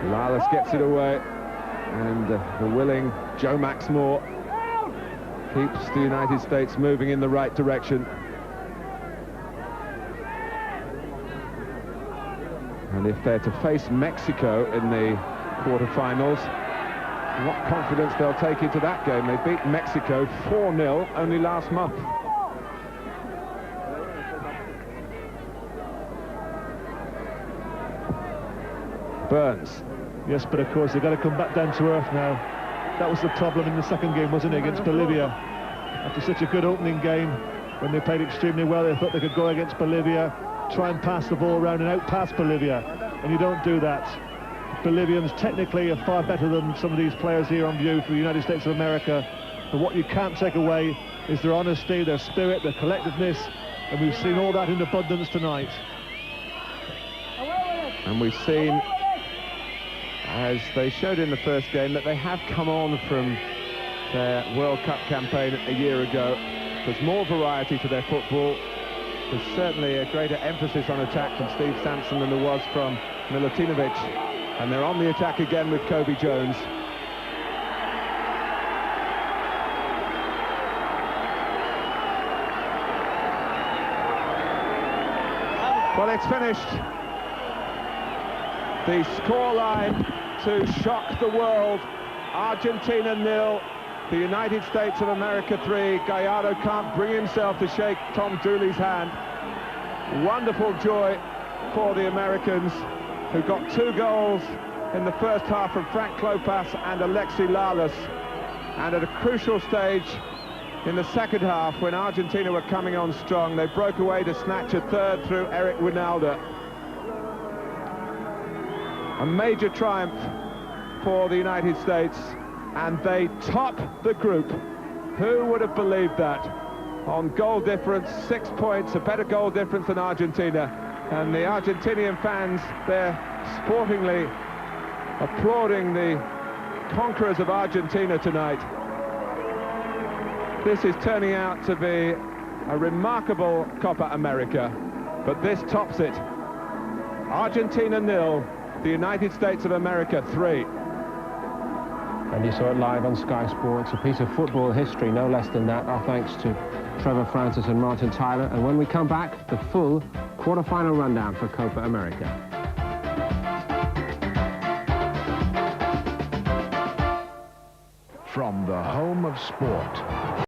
Lalas gets it away, and the willing Joe Maxmore keeps the United States moving in the right direction. And if they're to face Mexico in the quarterfinals, what confidence they'll take into that game. They beat Mexico 4-0 only last month. Burns. Yes, but of course they've got to come back down to earth now. That was the problem in the second game, wasn't it, against Bolivia? After such a good opening game, when they played extremely well, they thought they could go against Bolivia, try and pass the ball around and out-pass Bolivia, and you don't do that. Bolivians technically are far better than some of these players here on view for the United States of America, but what you can't take away is their honesty, their spirit, their collectiveness, and we've seen all that in abundance tonight. And we've seen, as they showed in the first game, that they have come on from their World Cup campaign a year ago. There's more variety to their football. There's certainly a greater emphasis on attack from Steve Sampson than there was from Milutinovic. And they're on the attack again with Kobe Jones. Well, it's finished. The scoreline to shock the world. Argentina 0, the United States of America 3. Gallardo can't bring himself to shake Tom Dooley's hand. Wonderful joy for the Americans, who got 2 goals in the first half from Frank Klopas and Alexi Lalas. And at a crucial stage in the second half, when Argentina were coming on strong, they broke away to snatch a third through Eric Winalda. A major triumph for the United States, and they top the group. Who would have believed that? On goal difference, 6 points, a better goal difference than Argentina. And the Argentinian fans, they're sportingly applauding the conquerors of Argentina tonight. This is turning out to be a remarkable Copa America, but this tops it. Argentina 0, the United States of America 3. And you saw it live on Sky Sports, a piece of football history, no less than that. Our thanks to Trevor Francis and Martin Tyler. And when we come back, the full quarter-final rundown for Copa America. From the home of sport.